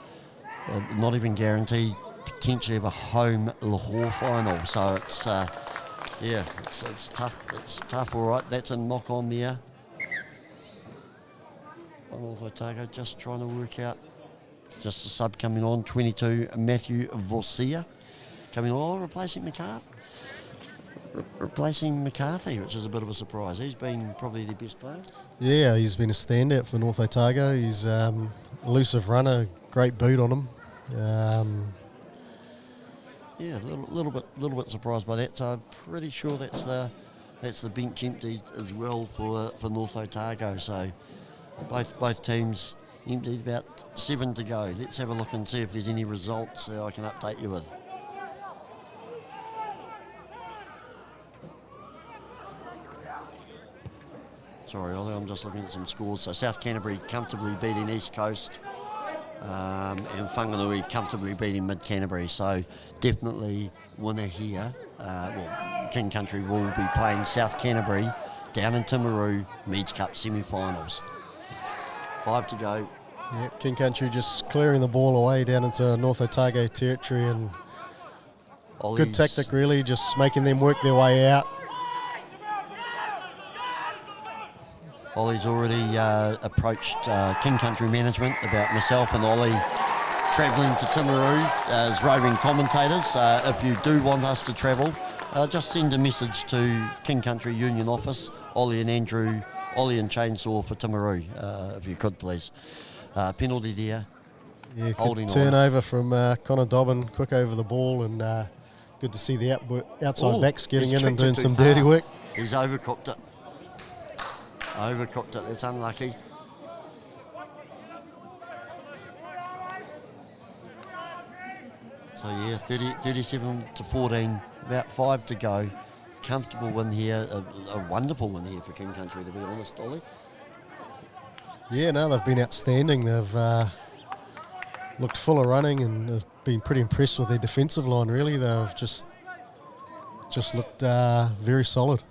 not even guaranteed potentially of a home Lahore final. So it's it's tough. It's tough. All right, that's a knock on there. North Otago just trying to work out. Just a sub coming on, 22, Matthew Vorsia coming on, replacing McCarthy, which is a bit of a surprise. He's been probably the best player. Yeah, he's been a standout for North Otago. He's elusive runner, great boot on him. Yeah, a little bit surprised by that. So I'm pretty sure that's the bench empty as well for North Otago. So both teams emptied, about 7 to go. Let's have a look and see if there's any results that I can update you with. Sorry, Ollie, I'm just looking at some scores. So South Canterbury comfortably beating East Coast, and Whanganui comfortably beating Mid Canterbury. So definitely winner here. King Country will be playing South Canterbury down in Timaru, Meads Cup semi-finals. 5 to go. Yeah, King Country just clearing the ball away down into North Otago territory, and good tactic really, just making them work their way out. Ollie's already approached King Country management about myself and Ollie travelling to Timaru as roving commentators. If you do want us to travel, just send a message to King Country Union Office, Ollie and Chainsaw for Timaru, if you could please. Penalty there. Yeah, holding good turnover from Connor Dobbin, quick over the ball, and good to see the outside backs getting in and doing some dirty work. He's overcooked it. That's unlucky. So yeah, 37-14, about 5 to go. Comfortable win here, a wonderful win here for King Country, to be honest, Ollie. Yeah, no, they've been outstanding. They've looked full of running, and have been pretty impressed with their defensive line, really. They've just looked very solid.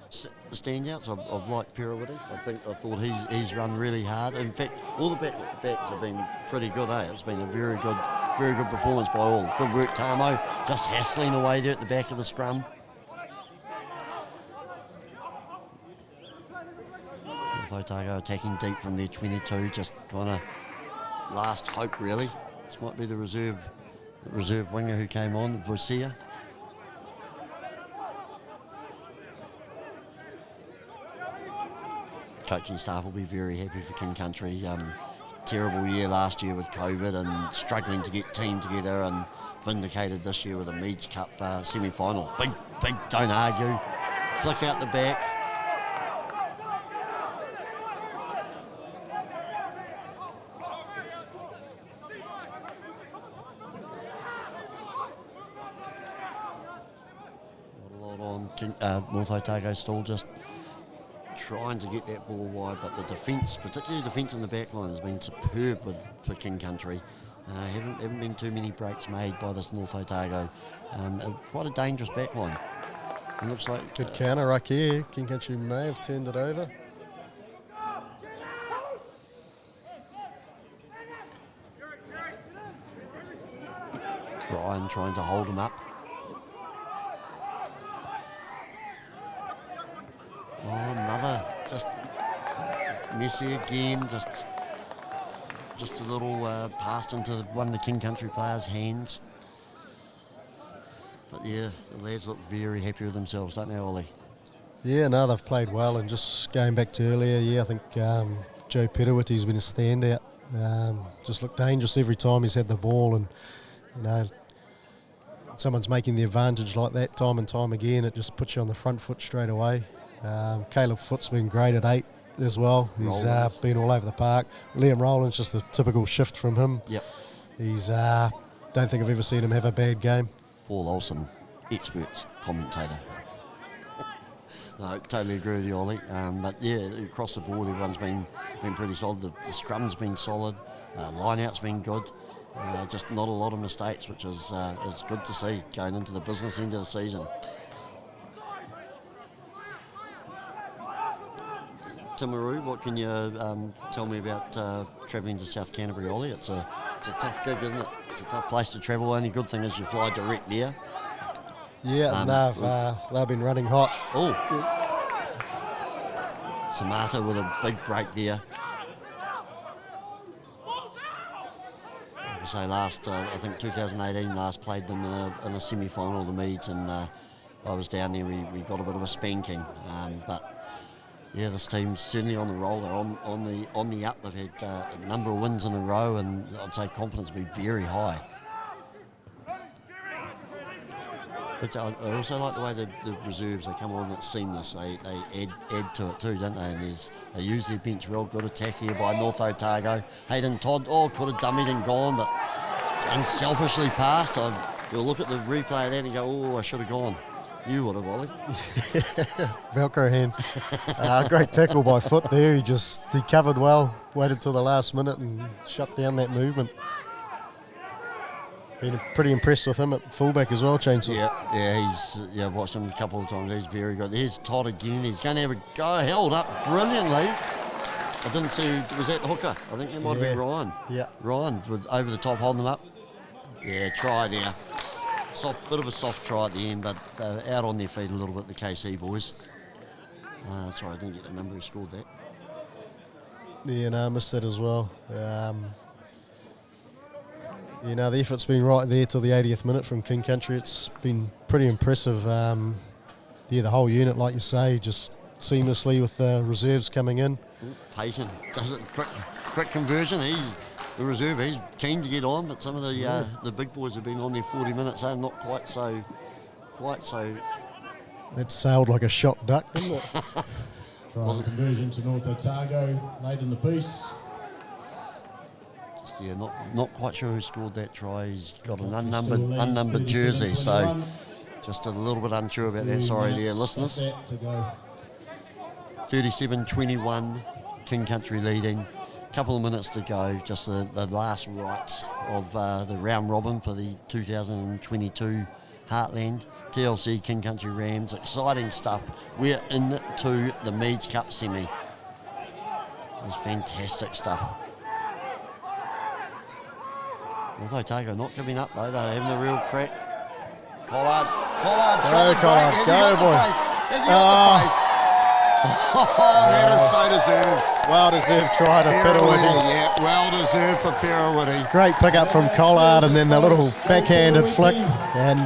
Standouts, I've liked Perawiti. I thought he's run really hard. In fact, all the backs have been pretty good. It's been a very good performance by all. Good work, Tamo, just hassling away there at the back of the scrum. North Otago attacking deep from their 22, just kind of last hope really. This might be the reserve winger who came on, Vorsia. Coaching staff will be very happy for King Country. Terrible year last year with COVID and struggling to get team together, and vindicated this year with a Meads Cup semi-final. Big, don't argue. Flick out the back. Not a lot on North Otago still just trying to get that ball wide, but the defence, particularly defence in the back line, has been superb for King Country. Haven't been too many breaks made by this North Otago. Quite a dangerous back line. It looks like good counter right here. King Country may have turned it over. Ryan trying to hold him up. Oh, another, just messy again, just a little passed into one of the King Country players' hands. But yeah, the lads look very happy with themselves, don't they, Ollie? Yeah, no, they've played well, and just going back to earlier, yeah, I think Joe Pettawitti's been a standout. Just looked dangerous every time he's had the ball, and you know, someone's making the advantage like that time and time again, it just puts you on the front foot straight away. Caleb Foot's been great at 8 as well. He's been all over the park. Liam Rowland's just a typical shift from him. Yep. He's don't think I've ever seen him have a bad game. Paul Olsen, expert commentator. No, totally agree with you, Ollie. But yeah, across the board, everyone's been pretty solid. The scrum's been solid. Line-out's been good. Just not a lot of mistakes, which is good to see going into the business end of the season. Timaru, what can you tell me about travelling to South Canterbury, Ollie? It's a tough gig, isn't it? It's a tough place to travel. Only good thing is you fly direct there. Yeah, they've been running hot. Oh, Samata with a big break there. Like I say, I think 2018 last played them in a semi-final of the Meads, and I was down there. We got a bit of a spanking, but yeah, this team's certainly on the roll. They're on the up. They've had a number of wins in a row, and I'd say confidence will be very high. But I also like the way the reserves, they come on, it's seamless. They add to it too, don't they? And they use their bench well. Good attack here by North Otago. Hayden Todd, could have dummied and gone, but it's unselfishly passed. You'll look at the replay of that and go, I should have gone. You would have, Ollie. Velcro hands. Great tackle by Foot there. He covered well, waited till the last minute and shut down that movement. Been pretty impressed with him at fullback as well, Chainsaw. Yeah, I've watched him a couple of times. He's very good. Here's Todd again. He's going to have a go. Held up brilliantly. I didn't see, was that the hooker? I think it might have been Ryan. Yeah. Ryan with over the top holding him up. Yeah, try there. Bit of a soft try at the end, but out on their feet a little bit, the KC boys. Sorry, I didn't get the number who scored that. Yeah, no, I missed that as well. The effort's been right there till the 80th minute from King Country. It's been pretty impressive. The whole unit, like you say, just seamlessly with the reserves coming in. Patient, does it quick conversion. He's the reserve. He's keen to get on, but some of the big boys have been on there 40 minutes. They're not quite so. That sailed like a shot duck, didn't it? Try conversion to North Otago late in the piece. Yeah, not quite sure who scored that try. He's got an unnumbered jersey, so just a little bit unsure about that. Sorry there, listeners. 37-21, King Country leading. Couple of minutes to go, just the last rites of the round robin for the 2022 Heartland. TLC King Country Rams, exciting stuff. We're into the Meads Cup semi. It's fantastic stuff. North Otago not giving up though, they're having a real crack. Collard. Go boy. Has he got the pace? That is so deserved. Well deserved try to Pettawitty. Yeah, well deserved for Pettawitty. Great pick up from Collard, and then the little backhanded flick, and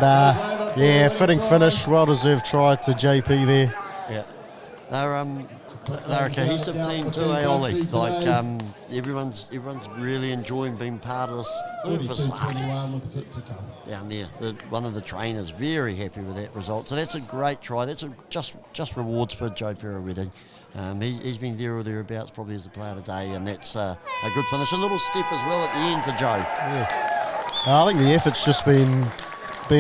fitting finish. Well deserved try to JP there. Yeah, they're a cohesive team too, Ollie? Like everyone's really enjoying being part of this. Down there, one of the trainers very happy with that result. So that's a great try. That's just rewards for Joe Pettawitty. He's been there or thereabouts probably as the player today, and that's a good finish. A little step as well at the end for Joe. Yeah, I think the effort's just been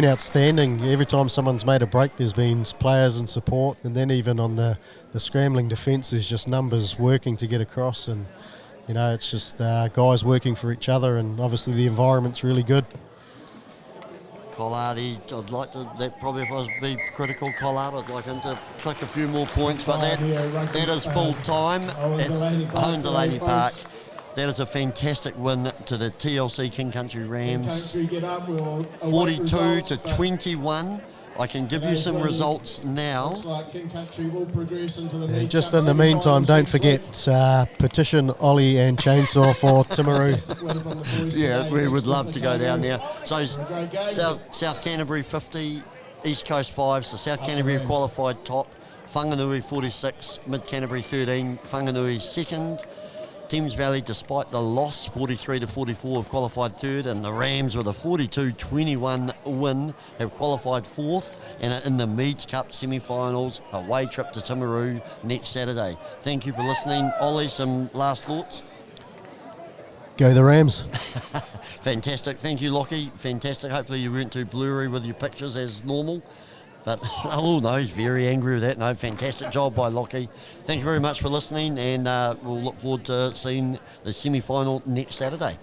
outstanding. Every time someone's made a break, there's been players and support, and then even on the scrambling defence, there's just numbers working to get across, and it's just guys working for each other, and obviously the environment's really good. Collard, I'd like to, that probably if I was be critical, Collard, I'd like him to click a few more points, but that is full time at Owen Delany Park. That is a fantastic win to the TLC King Country King Rams, Country get up, we'll await 42 results, to but 21. I can give you some results now. looks like King Country will progress into the And League just Cup in the meantime, semi-finals don't next forget petition Ollie and Chainsaw for Timaru. week. Win from the boys Yeah, today. we Thanks would love to go down Kangaroo. there. So For a great game. South Canterbury 50, East Coast 5. So South Canterbury have qualified top. Whanganui 46, Mid Canterbury 13, Whanganui second. Thames Valley, despite the loss, 43 to 44, have qualified third, and the Rams with a 42-21 win have qualified fourth and are in the Meads Cup semi-finals, away trip to Timaru next Saturday. Thank you for listening. Ollie, some last thoughts? Go the Rams. Fantastic. Thank you, Lockie. Fantastic. Hopefully you weren't too blurry with your pictures as normal. But, oh no, he's very angry with that. No, fantastic job by Lockie. Thank you very much for listening, and we'll look forward to seeing the semi-final next Saturday.